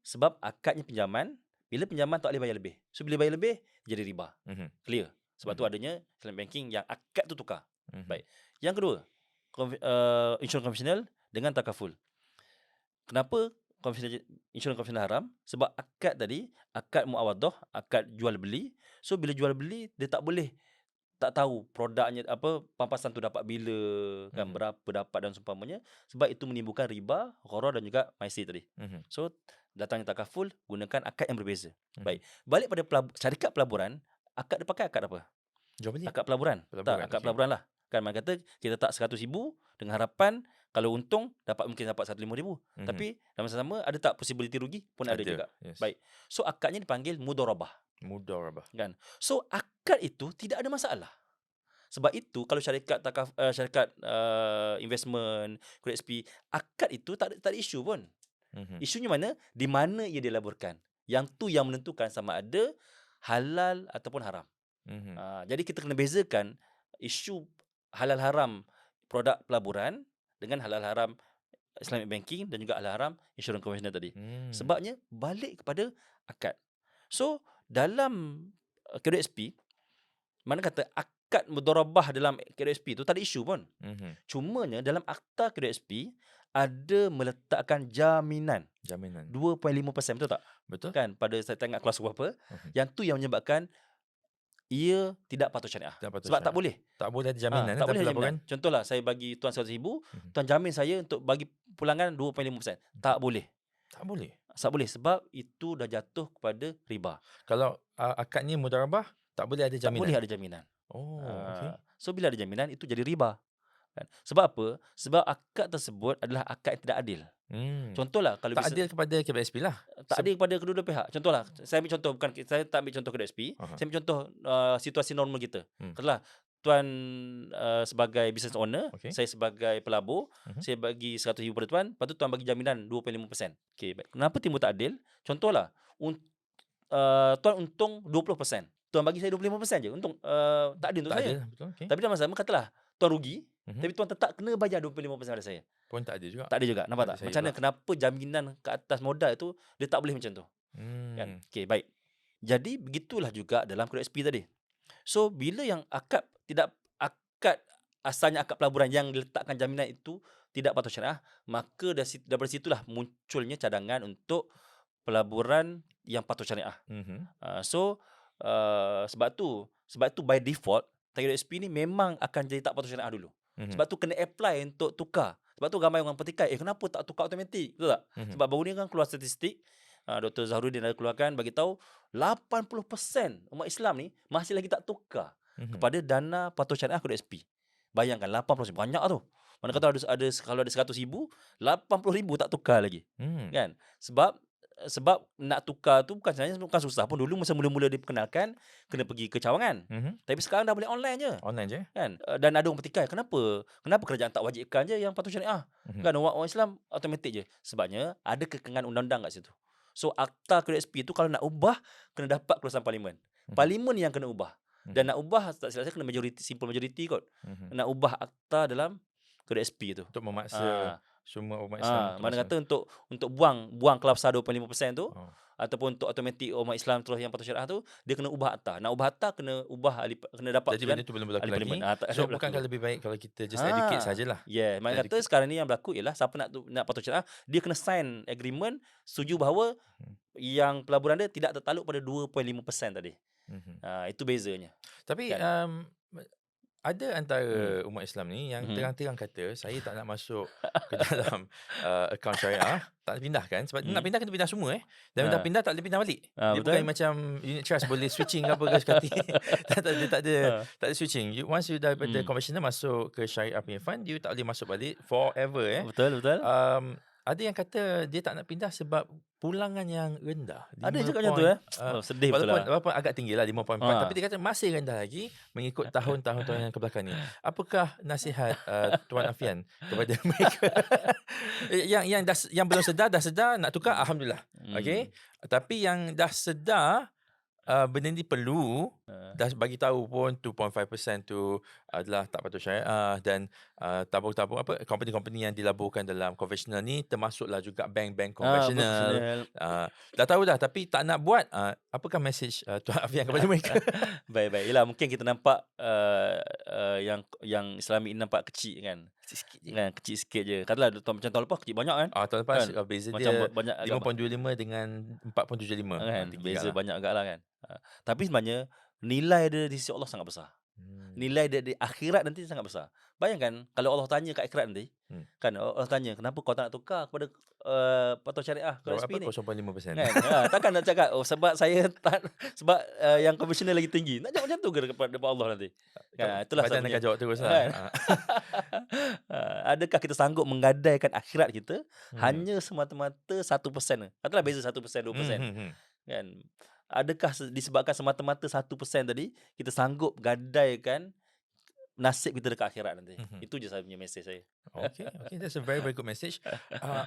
Sebab akadnya pinjaman, bila pinjaman tak boleh bayar lebih. So bila bayar lebih jadi riba. Clear. Sebab tu adanya Islamic banking yang akad tu tukar. Baik. Yang kedua, insurans konvensional dengan takaful. Kenapa insurans konvensional haram sebab akad tadi, akad muawadah, akad jual beli. So bila jual beli dia tak boleh tak tahu produknya apa, pampasan tu dapat bila, kan berapa dapat dan seumpamanya, sebab itu menimbulkan riba, gharar dan juga maisir tadi. So datangnya takaful, gunakan akad yang berbeza. Baik, balik pada syarikat pelaburan, akad dia pakai akad apa?
Jual beli.
Akad pelaburan. Tak, akad pelaburan lah. Kan man kata kita tak 100,000 dengan harapan kalau untung mungkin dapat 150,000. Tapi dalam masa sama ada tak possibility rugi pun ada juga.
Yes.
Baik. So akadnya dipanggil mudharabah.
Kan.
So akad itu tidak ada masalah. Sebab itu kalau syarikat investment, QSP, akad itu tak ada isu pun. Isunya mana? Di mana ia dilaburkan. Yang tu yang menentukan sama ada halal ataupun haram. Jadi kita kena bezakan isu halal haram produk pelaburan dengan halal haram Islamic banking dan juga halal haram insurans konvensional tadi. Sebabnya balik kepada akad. So dalam KWSP, mana kata akad mudharabah dalam KWSP tu tak ada isu pun. Cumanya dalam akta KWSP ada meletakkan jaminan 2.5%, betul tak?
Betul.
Kan pada saya tengok kelas berapa, yang tu yang menyebabkan ia tidak patut syariah. Sebab tak boleh.
Tak boleh ada jaminan.
Tak boleh ada jaminan. Contohlah saya bagi tuan 100,000, tuan jamin saya untuk bagi pulangan 2.5%. Tak boleh. Tak boleh sebab itu dah jatuh kepada riba.
Kalau akad ni mudharabah, tak boleh ada jaminan.
Tak boleh ada jaminan.
Okay.
So bila ada jaminan itu jadi riba. Kan? Sebab apa? Sebab akad tersebut adalah akad yang tidak adil. Contohlah kalau
tak adil kepada KPSP lah.
Tak adil kepada kedua-dua pihak. Contohlah, saya ambil contoh, bukan saya tak ambil contoh KPSP, saya ambil contoh situasi normal kita. Katalah tuan sebagai business owner, saya sebagai pelabur, saya bagi 100,000 pada tuan, lepas tu tuan bagi jaminan 2.5%. Okey, baik. Kenapa timbul tak adil? Contohlah, tuan untung 20%. Tuan bagi saya 25% je. Untung tak adil untuk saya.
Betul, okay.
Tapi dalam masa sama katalah tuan rugi, tapi tuan tetap kena bayar 25% pada saya.
Pun tak adil juga.
Tak adil juga. Nampak tak? Macam mana kenapa jaminan ke atas modal tu dia tak boleh macam tu? Kan? Okey, baik. Jadi begitulah juga dalam KWSP tadi. So bila yang akad asalnya akad pelaburan yang diletakkan jaminan itu tidak patut syariah, maka daripada situlah munculnya cadangan untuk pelaburan yang patut syariah. Sebab tu by default KWSP ni memang akan jadi tak patut syariah dulu. Sebab tu kena apply untuk tukar. Sebab tu ramai orang petikai, kenapa tak tukar automatik? Betul tak? Sebab baru ni kan keluar statistik, Dr. Zahrudin ada keluarkan bagi tahu 80% umat Islam ni masih lagi tak tukar kepada dana patuh syariah KWSP. Bayangkan 80%, banyak tu. Mana kata kalau ada 100,000, 80,000 tak tukar lagi. Kan? Sebab nak tukar tu sebenarnya bukan susah pun. Dulu masa mula-mula diperkenalkan kena pergi ke cawangan. Tapi sekarang dah boleh online je. Kan? Dan ada orang petikai, kenapa kerajaan tak wajibkan je yang patuh syariah? Kan orang Islam automatik je. Sebabnya ada kekangan undang-undang kat situ. So akta KWSP tu kalau nak ubah kena dapat keluasan parlimen. Parlimen yang kena ubah. Dan nak ubah tak silap saya kena simple majority kot. Nak ubah akta dalam KWSP tu
untuk memaksa semua umat Islam.
Mana kata untuk buang kelabsar 2.5% tu, ataupun untuk automatik umat Islam terus yang patuh syariah tu, dia kena ubah akta. Nak ubah akta kena dapat.
Jadi benda tu belum berlaku lagi. So bukankah lebih baik kalau kita just educate sajalah.
Mana kata sekarang ni yang berlaku ialah siapa nak patuh syariah, dia kena sign agreement setuju bahawa yang pelaburan dia tidak tertaluk pada 2.5% tadi. Itu bezanya.
Tapi kan? Ada antara umat Islam ni yang terang-terang kata saya tak nak masuk ke dalam akaun syariah, tak pindahkan sebab nak pindah kena pindah semua dan nak pindah tak boleh pindah balik. Dia bukan macam unit trust boleh switching ke apa ke sekali. tak ada switching. Once you daripada conventional masuk ke syariah punya fund, you tak boleh masuk balik forever.
Betul.
Ada yang kata dia tak nak pindah sebab pulangan yang rendah.
Ada juga macam tu sedih betul lah.
Walaupun agak tinggi lah 5.4 tapi dia kata masih rendah lagi mengikut tahun-tahun yang kebelakang ni. Apakah nasihat Tuan Afian kepada mereka yang belum sedar dah sedar nak tukar, alhamdulillah. Okey. Tapi yang dah sedar benda ni perlu dah bagi tahu pun 2.5% tu adalah tak patut syariah, dan tabung-tabung apa, company-company yang dilaburkan dalam konvensional ni termasuklah juga bank-bank konvensional.
Profesional.
Dah tahu dah tapi tak nak buat, apakah mesej Tuan Afian kepada mereka?
Baik. Yelah, mungkin kita nampak yang Islamic ni nampak kecil kan.
Sikit-sikit je.
Kan kecil sikit je. Katalah macam tahun lepas kecil banyak kan.
Tahun lepas
Kan?
beza
Macam
dia
banyak agak
5.25 dengan 4.75.
kan.
Tinggi
Beza
agaklah.
banyak agak lah kan. Tapi sebenarnya nilai dia di sisi Allah sangat besar. Nilai dia di akhirat nanti sangat besar. Bayangkan kalau Allah tanya kat akhirat nanti, kan Allah tanya, kenapa kau tak nak tukar kepada patuh syariah
Jawab
KSP
apa?
ni?
0.5%.
Kan? Takkan nak cakap sebab saya tak, sebab yang konvensional lagi tinggi. Nak jawab macam tu ke kepada Allah nanti? Kan, itulah
Badan
sebabnya.
akan jawab terus lah.
Kan? Adakah kita sanggup menggadaikan akhirat kita hanya semata-mata 1%? Katalah beza 1%, 2%. Kan? Adakah disebabkan semata-mata 1% tadi kita sanggup gadaikan nasib kita dekat akhirat nanti? Itu je saya punya mesej saya.
Okay, that's a very good message.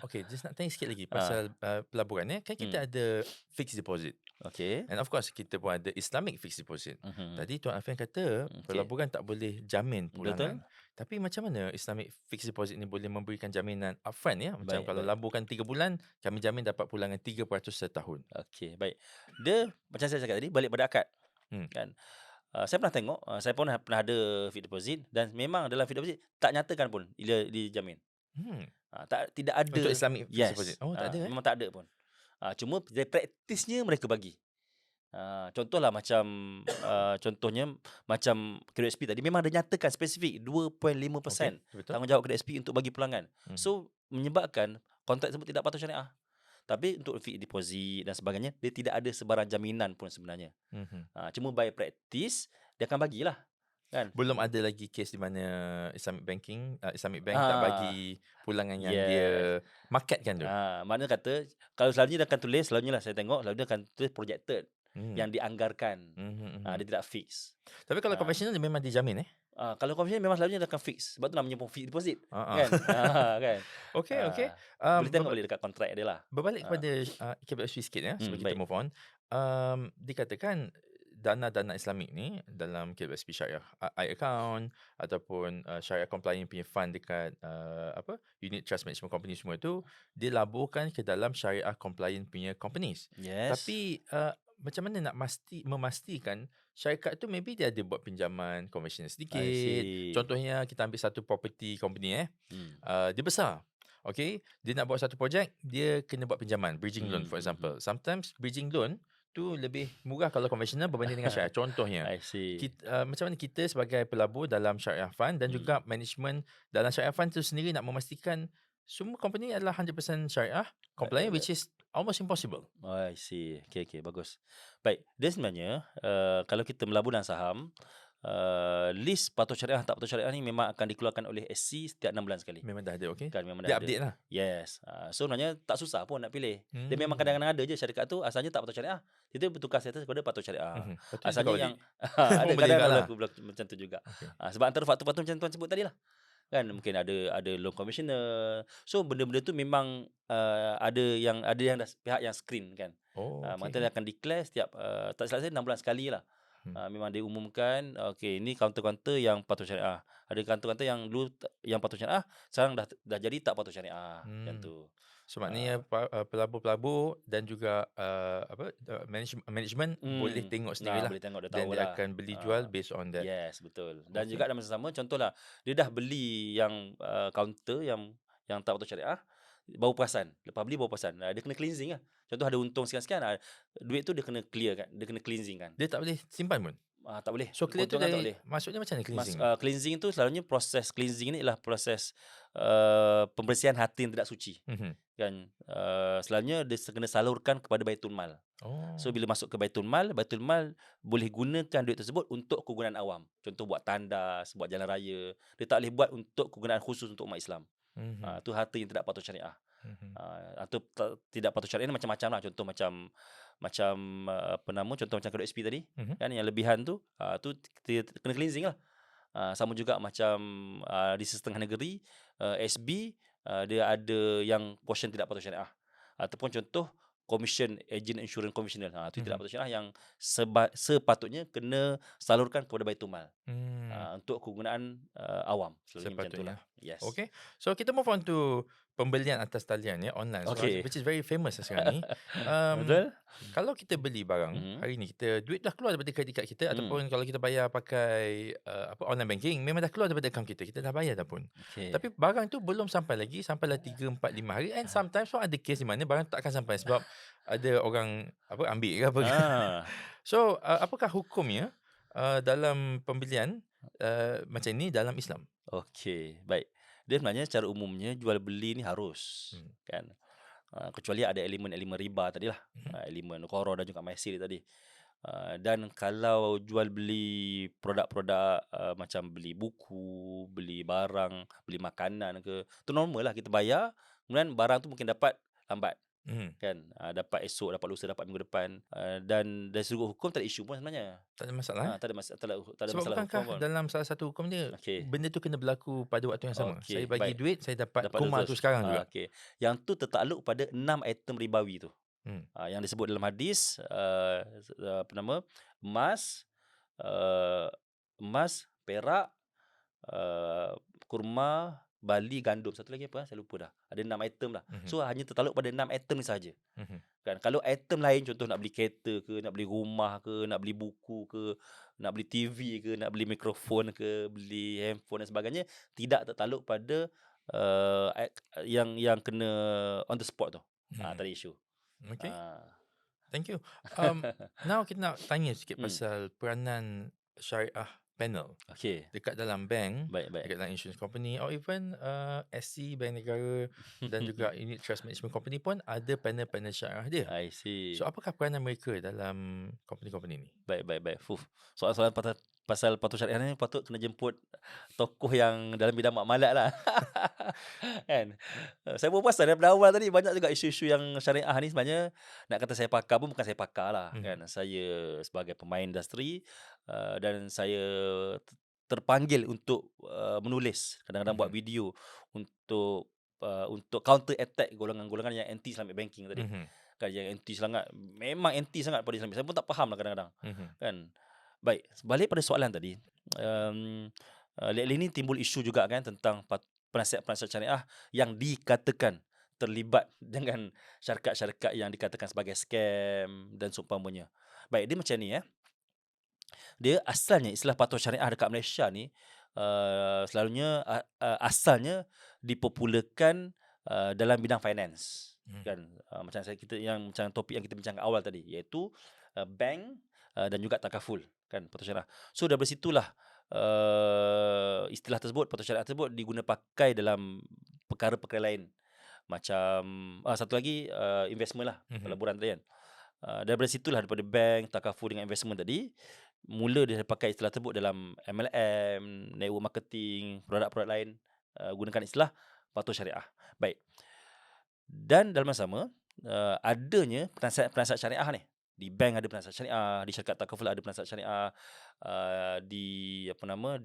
Okay, just nak tanya sikit lagi pasal pelaburan ni. Kan kita ada fixed deposit.
Okay.
And of course kita pun ada Islamic fixed deposit. Tadi Tuan Afian kata pelaburan tak boleh jamin pulangan. Tapi macam mana Islamic fixed deposit ni boleh memberikan jaminan upfront ya? Macam kalau laburkan 3 bulan, kami jamin dapat pulangan 3% setahun.
Okay, baik. Dia macam saya cakap tadi, balik pada akad. Kan? Saya pernah tengok, saya pun pernah ada fixed deposit dan memang dalam fixed deposit tak nyatakan pun dia dijamin. Tidak ada.
Untuk Islamic fixed deposit. Tak ada.
Memang tak ada pun. Cuma dari praktisnya mereka bagi. Contohlah macam contohnya macam KSP tadi memang ada nyatakan spesifik 2.5% tanggungjawab KSP untuk bagi pulangan. So menyebabkan kontrak tersebut tidak patuh syariah. Tapi untuk fixed deposit dan sebagainya, dia tidak ada sebarang jaminan pun sebenarnya. Cuma by practice dia akan bagilah. Kan?
Belum ada lagi kes di mana Islamic Bank tak bagi pulangan yang dia marketkan tu.
Maknanya kata kalau selalunya dia akan tulis, selalunya lah saya tengok, selalunya dia akan tulis projected yang dianggarkan. Dia tidak fix.
Tapi kalau konvensional dia memang dijamin
kalau konvensional memang selalunya dia akan fix. Sebab tu namanya pun fixed deposit. Kan? Kan?
Okay.
Boleh tengok boleh dekat kontrak dia lah.
Berbalik kepada KPSP sikit sebelum kita move on. Dikatakan dana-dana Islamik ni dalam KPSP Syariah account ataupun Syariah Compliant punya fund dekat unit trust management company semua tu dilaburkan ke dalam Syariah Compliant punya companies. Tapi macam mana nak memastikan syarikat tu maybe dia ada buat pinjaman konvensional sedikit. Contohnya kita ambil satu property company dia besar. Okay, dia nak buat satu projek, dia kena buat pinjaman, bridging loan for example. Sometimes bridging loan tu lebih murah kalau konvensional berbanding dengan syariah. Contohnya, macam mana kita sebagai pelabur dalam syariah fund dan juga management dalam syariah fund tu sendiri nak memastikan semua company adalah 100% syariah compliant, which is almost impossible.
I see. Okay, bagus. Baik, dia sebenarnya kalau kita melabur dalam saham, list patuh syariah tak patuh syariah ni memang akan dikeluarkan oleh SC setiap 6 bulan sekali.
Memang dah ada, okay?
Kan, memang
dia
dah
update
ada.
lah.
Yes. So sebenarnya tak susah pun nak pilih. Dia memang kadang-kadang ada je syarikat tu asalnya tak patuh syariah. Dia bertukar status kepada patuh syariah. Asalnya yang ada kadang-kadang berlaku macam tu juga. Sebab antara faktor-faktor macam tuan sebut tadi lah. Kan mungkin ada loan commissioner. So benda-benda tu memang ada yang dah pihak yang screen kan. Maksudnya dia akan declare setiap tak silap saya 6 bulan sekali lah. Memang dia umumkan ini kaunter-kaunter yang patuh syariah. Ada kaunter-kaunter yang dulu yang patuh syariah, sekarang dah jadi tak patuh syariah. Macam tu.
So maknanya pelabur-pelabur dan juga management boleh tengok sendirilah.
Boleh tengok,
dan dia akan beli jual based on that.
Yes, betul. Dan juga dalam masa sama, contohlah dia dah beli yang kaunter yang tak patuh syariah, baru perasan. Lepas beli baru perasan. Dia kena cleansing lah. Contoh ada untung sekian-sekian, duit tu dia kena clear kan, dia kena cleansing kan.
Dia tak boleh simpan pun?
Tak boleh.
So clear tu dari, maksudnya macam mana cleansing?
Cleansing tu selalunya proses cleansing ni ialah proses pembersihan hati yang tidak suci. Kan selalunya dia kena salurkan kepada Baitul Mal. So bila masuk ke Baitul Mal boleh gunakan duit tersebut untuk kegunaan awam. Contoh buat tandas, buat jalan raya. Dia tak boleh buat untuk kegunaan khusus untuk umat Islam. Tu harta yang tidak patut syariah. Atau tidak patut syariah ni macam-macam lah. Contoh macam contoh macam KSP tadi kan, yang lebihan tu kena cleansing lah. Sama juga macam di setengah negeri SB dia ada yang portion tidak patut syariah. Ataupun contoh commission agent insurance commissioner. Itu tidak
Mhm.
patut syariah yang sepatutnya kena salurkan kepada Baitul Mal.
Hmm.
Untuk kegunaan awam. Selalunya macam itulah.
Sepatutnya.
Yes.
Okay. So kita move on to pembelian atas talian ya, online. So
Okay.
which is very famous sekarang ni. Um,
Betul?
Kalau kita beli barang
Mhm.
hari ni, kita duit dah keluar daripada kredit kad kita,
Hmm.
ataupun kalau kita bayar pakai online banking, memang dah keluar daripada akaun kita. Kita dah bayar dah pun.
Okay.
Tapi barang tu belum sampai lagi, sampailah 3, 4, 5 hari, and sometimes pun ada kes di mana barang tak akan sampai sebab ada orang ambil ke apa ke.
Ah.
So apakah hukumnya dalam pembelian macam ni dalam Islam?
Okey, baik. Dia sebenarnya secara umumnya jual beli ni harus,
Hmm.
kan. Kecuali ada elemen-elemen riba tadilah,
Mhm.
elemen qara dan juga maisir tadi. Dan kalau jual beli produk-produk macam beli buku, beli barang, beli makanan ke, tu normal lah kita bayar, kemudian barang tu mungkin dapat lambat.
Mhm.
Kan, dapat esok, dapat lusa, dapat minggu depan, dan dari sudut hukum tak ada isu pun sebenarnya.
Tak ada masalah.
Tak ada
Sebab
masalah
bukankah
hukum pun.
dalam salah satu hukum dia,
Okey.
benda tu kena berlaku pada waktu yang sama. Saya
Okey,
bagi
baik.
duit, saya dapat
Dapat
kumar tu
terus.
sekarang juga.
Okey. Yang tu tertakluk pada 6 item ribawi tu.
Hmm.
Yang disebut dalam hadis, apa nama, emas, uh, perak, kurma, bali, gandum. Satu lagi apa? Saya lupa dah. Ada 6 item lah.
Mhm.
So hanya tertakluk pada 6 item ni sahaja.
Mhm.
Kan, kalau item lain, contoh nak beli kereta ke, nak beli rumah ke, nak beli buku ke, nak beli TV ke, nak beli mikrofon ke, beli handphone dan sebagainya, tidak tertakluk pada yang kena on the spot tu.
Mhm.
Tak ada isu.
Okay,
Ah.
thank you. Now kita nak tanya sikit
Hmm.
pasal peranan syariah panel
Okey.
dekat dalam bank,
Baik.
dekat dalam insurance company, or even SC, bank negara, dan juga unit trust management company pun ada panel-panel syariah dia.
I see.
So apakah peranan mereka dalam company-company ni?
Baik. Soalan-soalan pasal patuh syariah ni patut kena jemput tokoh yang dalam bidang makmalat lah. Kan? Saya pun perasan daripada awal tadi banyak juga isu-isu yang syariah ni sebenarnya, nak kata saya pakar pun bukan saya pakar lah. Kan? Saya sebagai pemain industri, dan saya terpanggil untuk menulis, kadang-kadang buat video untuk counter attack golongan-golongan yang anti Islamic banking tadi. Kan, yang anti sangat, memang anti sangat pada Islam. Saya pun tak faham lah kadang-kadang. Kan. Baik, balik pada soalan tadi. Lately ni timbul isu juga kan tentang penasihat-penasihat syariah yang dikatakan terlibat dengan syarikat-syarikat yang dikatakan sebagai scam dan seumpamanya. Baik, dia macam ni. Dia asalnya istilah patuh syariah dekat Malaysia ni selalunya asalnya dipopularkan dalam bidang finance. Kan, macam macam topik yang kita bincangkan awal tadi, iaitu bank dan juga takaful, kan, patuh syariah. So dari situlah istilah tersebut, patuh syariah tersebut diguna pakai dalam perkara-perkara lain. Macam satu lagi investment lah, pelaburan tadi kan. Daripada situlah, daripada bank, takaful dengan investment tadi, mula dia pakai istilah tersebut dalam MLM, network marketing, produk-produk lain, gunakan istilah patuh syariah. Baik. Dan dalam masa sama, adanya penasihat-penasihat syariah ni. Di bank ada penasihat syariah, di syarikat takaful ada penasihat syariah, di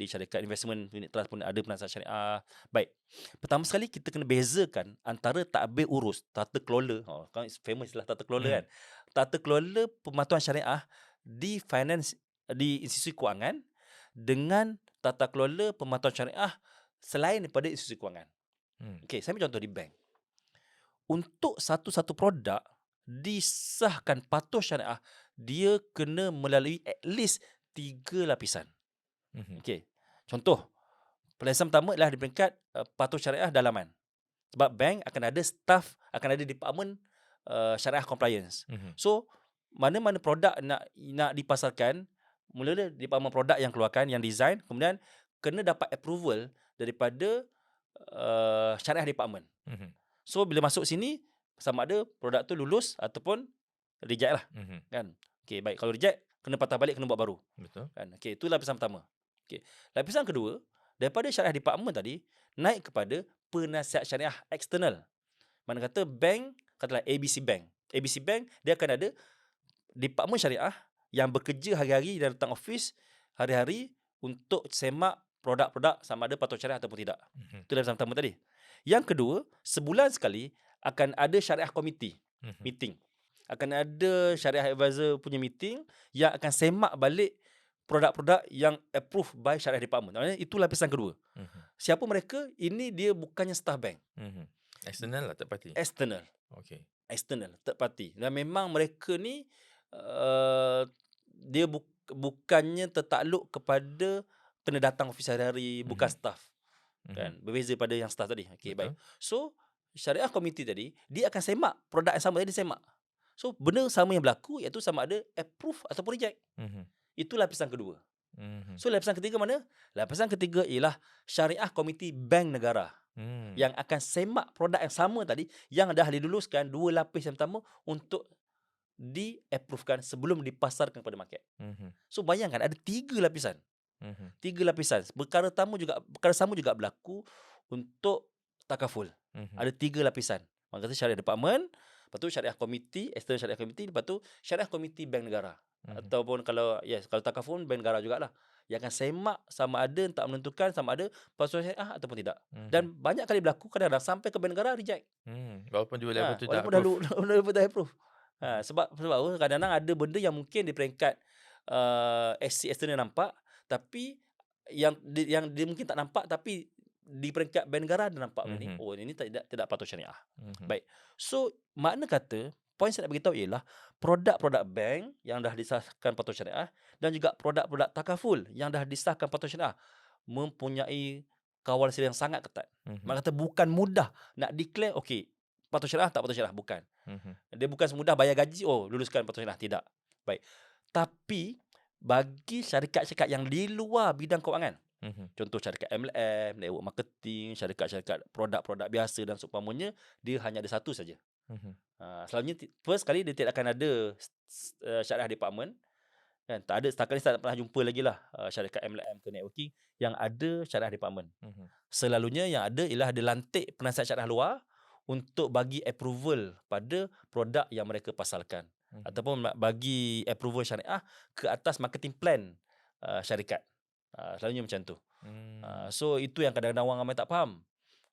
syarikat investment unit trust pun ada penasihat syariah. Baik. Pertama sekali kita kena bezakan antara tadbir urus, tata kelola. Kan famous istilah tata kelola kan. Tata kelola pematuhan syariah di finance, di institusi kewangan, dengan tata kelola pematuhan syariah selain daripada institusi kewangan. Okey, saya ambil contoh di bank. Untuk satu-satu produk disahkan patuh syariah, dia kena melalui at least 3 lapisan. Okey. Contoh, lapisan pertama adalah di peringkat patuh syariah dalaman. Sebab bank akan ada staff, akan ada department syariah compliance. So, mana-mana produk nak dipasarkan, mula-mula department produk yang keluarkan, yang design, kemudian kena dapat approval daripada syariah department. So bila masuk sini, sama ada produk tu lulus ataupun reject lah. Kan? Okey, baik. Kalau reject, kena patah balik, kena buat baru.
Betul.
Kan? Okey, itu lapisan pertama. Okey. Lapisan kedua, daripada syariah department tadi, naik kepada penasihat syariah eksternal. Mana kata bank, katalah ABC Bank. ABC Bank, dia akan ada department syariah yang bekerja hari-hari dan datang office hari-hari untuk semak produk-produk sama ada patuh syariah ataupun tidak. Itu lapisan pertama tadi. Yang kedua, sebulan sekali akan ada syariah committee meeting. akan ada syariah advisor punya meeting yang akan semak balik produk-produk yang approved by syariah department. Maksudnya itu lapisan kedua. Siapa mereka? Ini dia bukannya staff bank.
External lah, third party.
External.
Okay.
External, third party. Dan memang mereka ni dia bukannya tertakluk kepada kena datang office hari-hari, bukan staff. Kan? Berbeza pada yang staff tadi. Okay, baik. So, syariah committee tadi, dia akan semak produk yang sama tadi, semak. So, benda sama yang berlaku iaitu sama ada approve ataupun reject. Itu lapisan kedua. So, lapisan ketiga mana? Lapisan ketiga ialah syariah komiti bank negara. Yang akan semak produk yang sama tadi yang dah diluluskan 2 lapis yang pertama untuk di-approvekan sebelum dipasarkan kepada market. So, bayangkan ada 3 lapisan. 3 lapisan. Perkara sama juga berlaku untuk takaful. Ada 3 lapisan. Maka kata syariah department, lepas tu syariah komiti, external syariah komiti, lepas tu syariah komiti bank negara. Ataupun kalau takaful bank negara jugalah. Yang akan semak sama ada tak menentukan sama ada pasukan syariah ataupun tidak. Dan banyak kali berlaku kadang-kadang sampai ke bank negara reject.
Walaupun dua level tu dah
walaupun
approve.
dah approve. Sebab kadang-kadang ada benda yang mungkin di peringkat SC external nampak, tapi yang dia mungkin tak nampak, tapi di peringkat bank negara dia nampak benda ni. Oh, ini tidak patuh syariah. Baik. So, makna kata poin saya nak beritahu ialah produk-produk bank yang dah disahkan patuh syariah dan juga produk-produk takaful yang dah disahkan patuh syariah mempunyai kawal selia yang sangat ketat. Makna kata bukan mudah nak declare okey, patuh syariah tak patuh syariah, bukan. Dia bukan semudah bayar gaji, luluskan patuh syariah, tidak. Baik. Tapi bagi syarikat-syarikat yang di luar bidang kewangan, contoh syarikat MLM, network marketing, syarikat-syarikat produk-produk biasa dan seumpamanya, dia hanya ada satu saja. Selalunya first kali dia tidak akan ada syariah department, kan? Tak ada, setakat ni saya tak pernah jumpa lagi lah syarikat MLM ke networking yang ada syariah department. Selalunya yang ada ialah ada lantik penasihat syariah luar untuk bagi approval pada produk yang mereka pasalkan, ataupun bagi approval syariah ke atas marketing plan syarikat. Selalunya macam tu. So itu yang kadang-kadang orang ramai tak faham.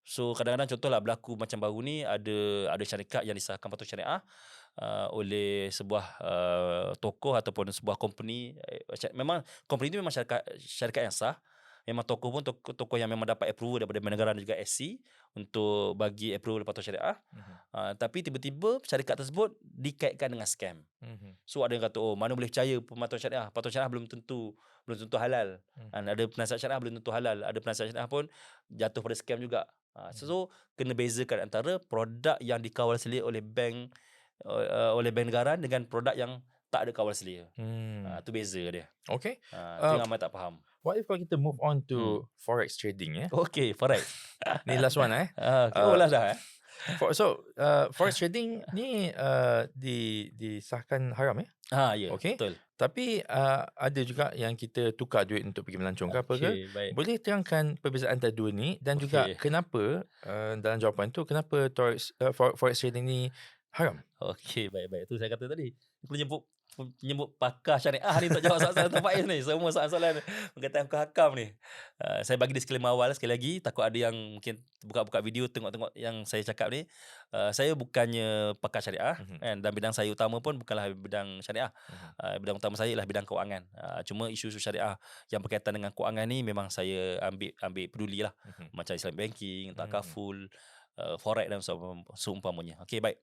So kadang-kadang contohlah berlaku macam baru ni ada syarikat yang disahkan patuh syariah oleh sebuah tokoh ataupun sebuah company. Memang company itu memang syarikat yang sah. Memang tokoh pun tokoh yang memang dapat approval daripada negara dan juga SC untuk bagi approval patuh syariah. Tapi tiba-tiba syarikat tersebut dikaitkan dengan scam. So ada yang kata, mana boleh percaya pematuhan syariah? Patuh syariah belum tentu halal. Ada penasihat syariah belum tentu halal. Ada penasihat syariah pun jatuh pada scam juga. So kena bezakan antara produk yang dikawal selia oleh bank negara dengan produk yang tak ada kawal selia. Tu beza dia.
Okay.
Itu yang ramai tak faham.
What if kalau kita move on to forex trading ya?
Okay, forex.
Ni last one
Last dah.
Forex trading ni disahkan haram ya?
Ya,
okay.
Betul.
Tapi ada juga yang kita tukar duit untuk pergi melancong ke apa ke?
Baik.
Boleh terangkan perbezaan antara dua ni dan juga kenapa dalam jawapan tu kenapa forex trading ni haram?
Okey, baik. Tu saya kata tadi. Penyebut pakar syariah ni untuk jawab soalan tempat ni. Semua soalan berkaitan hukum hakam ni. Saya bagi disclaimer awal sekali lagi, takut ada yang mungkin buka-buka video tengok-tengok yang saya cakap ni. Saya bukannya pakar syariah, kan, dan bidang saya utama pun bukanlah bidang syariah. Bidang utama saya ialah bidang kewangan. Cuma isu-isu syariah yang berkaitan dengan kewangan ni memang saya ambil peduli lah. Macam Islamic banking, takaful, forex dan seumpamanya. Okey, baik.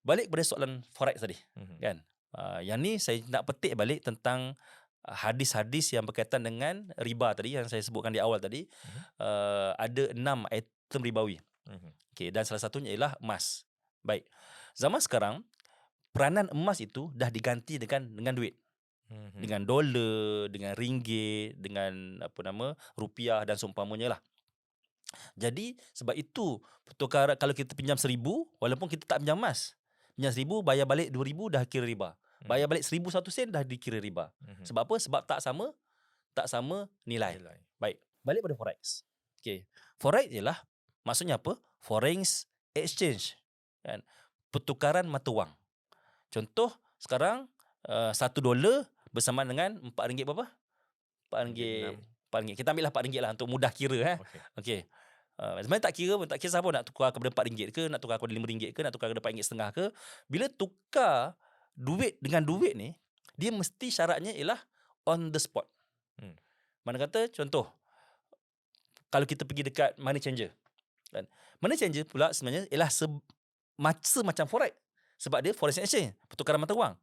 Balik pada soalan forex tadi, kan? Yang ni saya nak petik balik tentang hadis-hadis yang berkaitan dengan riba tadi yang saya sebutkan di awal tadi. Ada 6 item ribawi. Okay, dan salah satunya ialah emas. Baik. Zaman sekarang peranan emas itu dah diganti dengan duit. Dengan dolar, dengan ringgit, dengan rupiah dan seumpamanya lah. Jadi sebab itu pertukaran, kalau kita pinjam 1,000 walaupun kita tak pinjam emas, pinjam 1,000 bayar balik 2,000 dah kira riba. Bayar balik 1,001 sen dah dikira riba. Sebab apa? Sebab tak sama nilai. Baik, balik pada forex. Okey. Forex ialah maksudnya apa? Foreign exchange, kan? Pertukaran mata wang. Contoh sekarang $1 bersama dengan RM4 berapa? RM4. Kita ambillah RM4 lah untuk mudah kira. Okey. Sebenarnya tak kira siapa nak tukar kepada RM4 ke, nak tukar kepada RM5 ke, nak tukar kepada RM4.5 ke. Bila tukar duit dengan duit ni, dia mesti syaratnya ialah on the spot. Mana kata contoh, kalau kita pergi dekat money changer, kan? Money changer pula sebenarnya ialah macam forex. Sebab dia foreign exchange, pertukaran mata wang.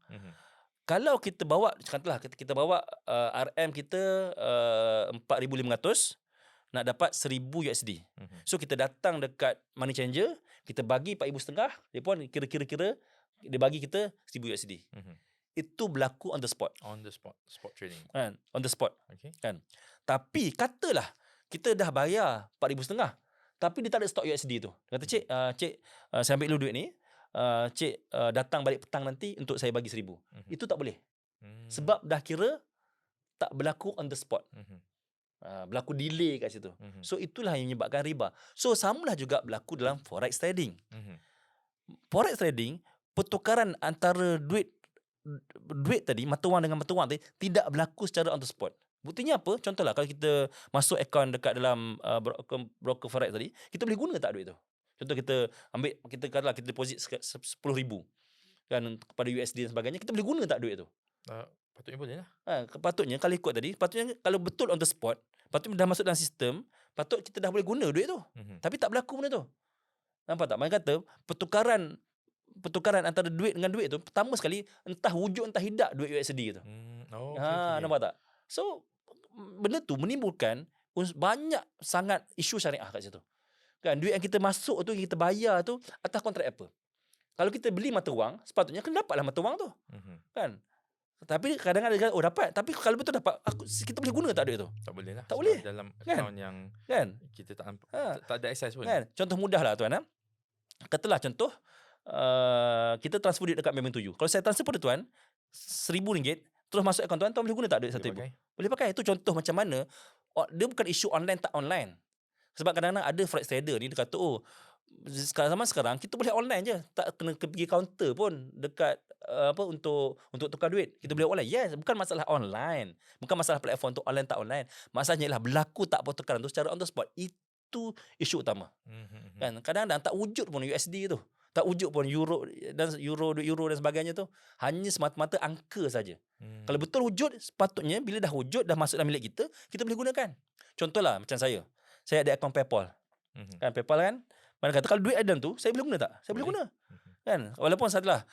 Kalau kita bawa, katakanlah kita bawa RM kita 4,500 nak dapat 1,000 USD. So kita datang dekat money changer, kita bagi 4,500, dia pun kira-kira dia bagi kita 1,000 USD. Itu berlaku on the spot.
On the spot trading.
Kan? On the spot.
Okay.
Kan? Tapi katalah kita dah bayar 4,500, tapi dia tak ada stok USD tu. Kata cik, saya ambil dulu duit ni. Cik datang balik petang nanti untuk saya bagi 1,000. Itu tak boleh. Sebab dah kira tak berlaku on the spot. Berlaku delay kat situ. So itulah yang menyebabkan riba. So samalah juga berlaku dalam forex trading. Forex trading, pertukaran antara duit tadi, mata wang dengan mata wang tadi tidak berlaku secara on the spot. Buktinya apa? Contohlah kalau kita masuk akaun dekat dalam broker forex tadi, kita boleh guna tak duit tu? Contoh kita ambil, kita katalah kita deposit RM10,000 kan kepada USD dan sebagainya, kita boleh guna tak duit tu?
Patutnya boleh lah.
Patutnya kalau ikut tadi, patutnya kalau betul on the spot, patutnya dah masuk dalam sistem, patut kita dah boleh guna duit tu. Tapi tak berlaku benda tu. Nampak tak? Maksud kata pertukaran antara duit dengan duit tu, pertama sekali entah wujud entah tidak duit USD tu.
Okay.
Nampak tak? So benda tu menimbulkan banyak sangat isu syariah kat situ. Kan, duit yang kita masuk tu, yang kita bayar tu atas kontrak apa? Kalau kita beli mata wang, sepatutnya kena dapatlah mata wang tu. Kan? Tapi kadang-kadang dapat, tapi kalau betul dapat, kita boleh guna tak duit tu?
Tak boleh lah.
Tak boleh.
Dalam akaun yang kita tak ada access pun.
Kan? Contoh mudah lah tuan. Katalah contoh, kita transfer duit dekat member tuju. Kalau saya transfer pada tuan RM1,000 terus masuk akaun tuan boleh guna tak duit RM1,000? Boleh pakai. Itu contoh macam mana dia bukan isu online tak online. Sebab kadang-kadang ada forex trader ni, dia kata zaman sekarang kita boleh online je, tak kena pergi kaunter pun dekat untuk tukar duit. Kita boleh online. Yes, bukan masalah online, bukan masalah platform tu online tak online. Masalahnya ialah berlaku tak pertukaran tu secara on the spot. Itu isu utama. Kan, kadang-kadang tak wujud pun USD tu, tak wujud pun euro dan sebagainya tu, hanya semata-mata angka saja. Kalau betul wujud, sepatutnya bila dah wujud, dah masuk dalam milik kita boleh gunakan. Contohlah macam saya ada akaun PayPal. Kan, PayPal kan, mana kata kalau duit ada tu, saya boleh guna tak? Saya boleh guna. Kan, walaupun setelah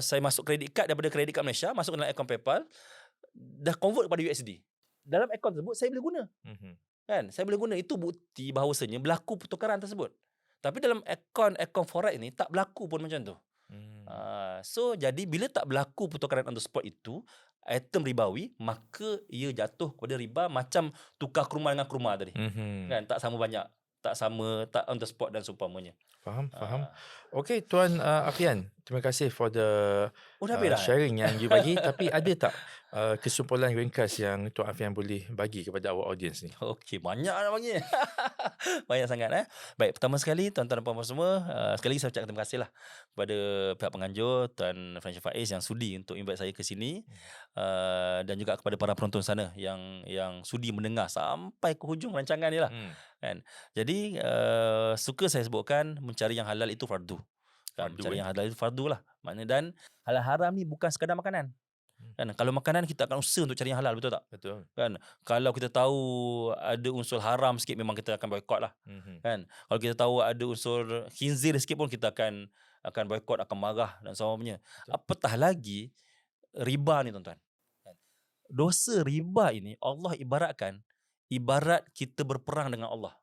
saya masuk kredit kad daripada kredit kad Malaysia, masuk dalam akaun PayPal, dah convert kepada USD. Dalam akaun tersebut saya boleh guna. Kan, saya boleh guna. Itu bukti bahawasanya berlaku pertukaran tersebut. Tapi dalam akaun forex ni tak berlaku pun macam tu. So jadi bila tak berlaku pertukaran on the spot itu, item ribawi, maka ia jatuh kepada riba macam tukar kurma dengan kurma tadi. Kan, tak sama banyak, tak on the spot dan seumpamanya.
Faham. Okay, Tuan Afian, terima kasih for the sharing yang you bagi. Tapi ada tak kesimpulan ringkas yang Tuan Afian boleh bagi kepada our audience ni?
Okey, banyak nak bagi. Banyak sangat. Baik, pertama sekali tuan-tuan dan puan-puan semua, sekali lagi saya ucapkan terima kasih lah kepada pihak penganjur Tuan Fransyah Faiz yang sudi untuk invite saya ke sini, dan juga kepada para penonton sana yang sudi mendengar sampai ke hujung rancangan ni lah. Kan? Jadi suka saya sebutkan, mencari yang halal itu fardu. Kan? Mencari yang halal itu fardu lah. Maknanya, dan halal haram ni bukan sekadar makanan. Kan, kalau makanan kita akan usaha untuk cari yang halal, betul tak?
Betul.
Kan, kalau kita tahu ada unsur haram sikit, memang kita akan boykot lah. Kan, kalau kita tahu ada unsur khinzir sikit pun kita akan boykot, akan marah dan sebagainya. Apatah lagi riba ni tuan-tuan. Dosa riba ini Allah ibarat kita berperang dengan Allah.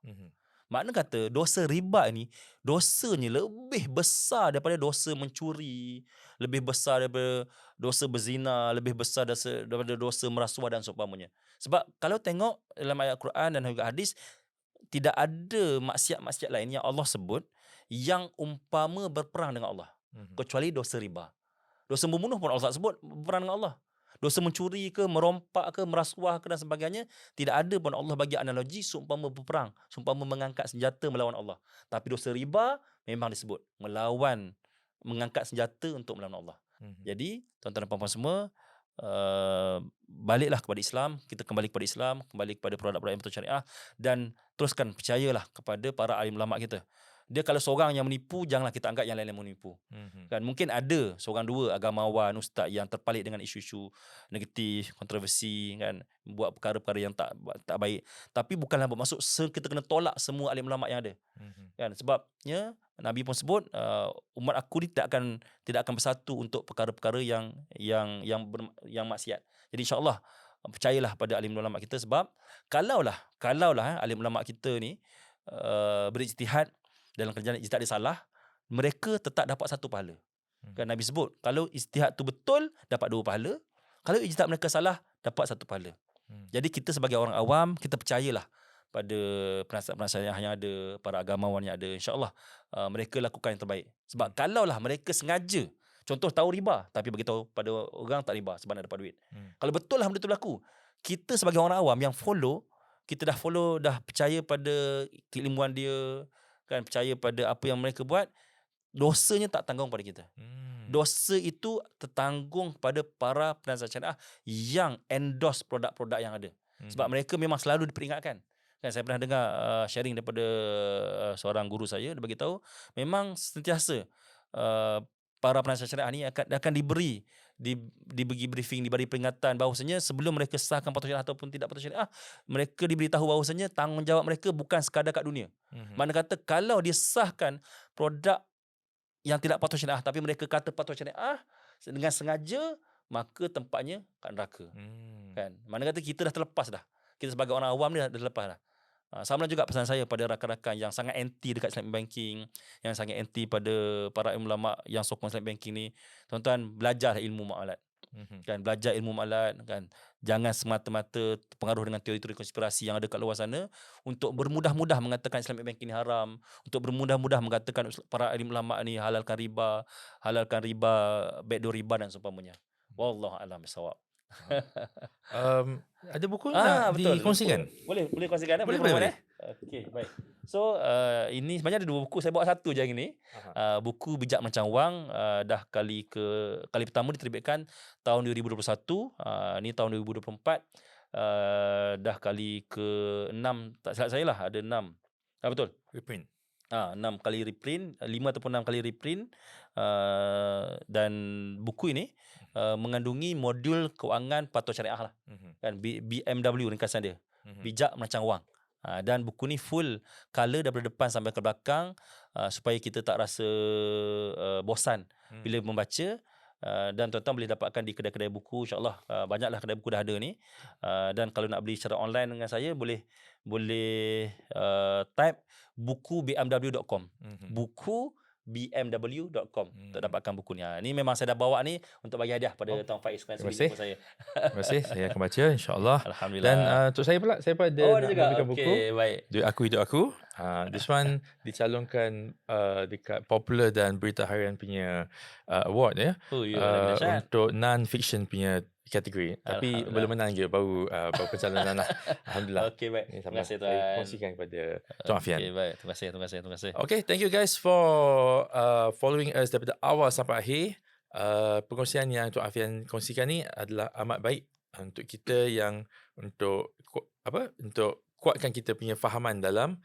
Makna kata dosa riba ni, dosanya lebih besar daripada dosa mencuri, lebih besar daripada dosa berzina, lebih besar daripada dosa merasuah dan seumpamanya. Sebab kalau tengok dalam ayat Quran dan juga hadis, tidak ada maksiat-maksiat lain yang Allah sebut yang umpama berperang dengan Allah, kecuali dosa riba. Dosa membunuh pun Allah tak sebut berperang dengan Allah. Dosa mencuri ke, merompak ke, merasuah ke dan sebagainya, tidak ada pun Allah bagi analogi seumpama berperang, seumpama mengangkat senjata melawan Allah. Tapi dosa riba memang disebut mengangkat senjata untuk melawan Allah. Jadi tuan-tuan dan puan-puan semua, baliklah kepada Islam, kita kembali kepada Islam, kembali kepada produk-produk yang betul syariah, dan teruskan percayalah kepada para alim ulama kita. Dia kalau seorang yang menipu, janganlah kita anggap yang lain-lain menipu. Kan mungkin ada seorang dua agamawan, ustaz yang terpalit dengan isu-isu negatif, kontroversi kan, buat perkara-perkara yang tak baik. Tapi bukanlah bermaksud kita kena tolak semua alim ulama yang ada. Kan sebabnya Nabi pun sebut umat aku ni tidak akan bersatu untuk perkara-perkara yang maksiat. Jadi insya-Allah percayalah pada alim ulama kita, sebab kalaulah alim ulama kita ni berijtihad dalam kerjaan ijtihad dia salah, mereka tetap dapat satu pahala. Kan Nabi sebut kalau ijtihad tu betul dapat 2 pahala, kalau ijtihad mereka salah dapat 1 pahala. Jadi kita sebagai orang awam, kita percayalah pada penasihat-penasihat yang ada, para agamawan yang ada, insya-Allah mereka lakukan yang terbaik. Sebab kalaulah mereka sengaja, contoh tahu riba tapi bagi tahu pada orang tak riba sebab nak dapat duit. Kalau betul lah benda tu berlaku, kita sebagai orang awam yang follow, kita dah percaya pada keilmuan dia, kan, percaya pada apa yang mereka buat, dosanya tak tanggung pada kita. Dosa itu tertanggung pada para penasihat syariah yang endorse produk-produk yang ada. Sebab mereka memang selalu diperingatkan. Kan saya pernah dengar sharing daripada seorang guru saya, dia bagi tahu memang sentiasa para penasihat syariah ni akan diberi briefing, diberi peringatan bahawasanya sebelum mereka sahkan patut syariah ataupun tidak patut syariah, mereka diberitahu bahawasanya tanggungjawab mereka bukan sekadar kat dunia. Mana kata kalau dia sahkan produk yang tidak patut syariah tapi mereka kata patut syariah dengan sengaja, maka tempatnya kat neraka. Kan? Mana kata kita dah terlepas dah. Kita sebagai orang awam ni dah terlepas dah. Sama juga pesan saya pada rakan-rakan yang sangat anti dekat Islamic banking, yang sangat anti pada para ulama yang sokong Islamic banking ni. Tuan-tuan, belajar ilmu muamalat. Kan, belajar ilmu muamalat kan. Jangan semata-mata terpengaruh dengan teori-teori konspirasi yang ada kat luar sana untuk bermudah-mudah mengatakan Islamic banking ni haram, untuk bermudah-mudah mengatakan para alim ulama ni halalkan riba, backdoor riba dan seumpamanya. Wallahu a'lam bissawab.
Ada buku nak
Betul.
dikongsikan?
Boleh kongsikan.
Boleh.
Okey, baik. So ini sebenarnya ada 2 buku, saya bawa 1 je hari ni. Buku Bijak Merancang Wang, dah kali pertama diterbitkan tahun 2021. Ni tahun 2024. Dah kali ke-6, tak silap saya lah, ada 6. Betul.
Reprint.
6 kali reprint, 5 ataupun 6 kali reprint. Dan buku ini mengandungi modul kewangan patuh syariah lah. Kan, BMW ringkasan dia. Bijak Merancang Wang. Dan buku ni full color daripada depan sampai ke belakang, supaya kita tak rasa bosan bila membaca. Dan tuan-tuan boleh dapatkan di kedai-kedai buku, insya-Allah. Banyaklah kedai buku dah ada ni. Dan kalau nak beli secara online dengan saya, boleh type buku.bmw.com. Buku bmw.com untuk dapatkan buku ni. Ni memang saya dah bawa ni untuk bagi hadiah pada Tuan Faiz sekalian
Terima
saya.
kasih. Saya akan baca, insya-Allah.
Alhamdulillah.
Dan untuk saya pula, saya pun ada nak berikan buku.
Baik.
Hidup aku. This one dicalonkan dekat Popular dan Berita Harian punya award ya. Untuk non-fiction punya kategori. Tapi belum menang je, baru pencalonan lah. Alhamdulillah.
Okey, baik.
Ini
Terima kasih
saya
tuan.
kongsikan kepada Tuan Afian.
Okey, baik. Terima kasih.
Okay, thank you guys for following us daripada awal sampai akhir. Perkongsian yang Tuan Afian kongsikan ni adalah amat baik untuk kita yang untuk kuatkan kita punya fahaman dalam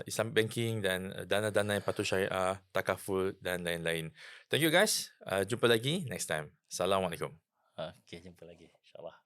Islamic banking dan dana-dana yang patuh syariah, takaful dan lain-lain. Thank you guys. Jumpa lagi next time. Assalamualaikum.
Okey, jumpa lagi, insya-Allah.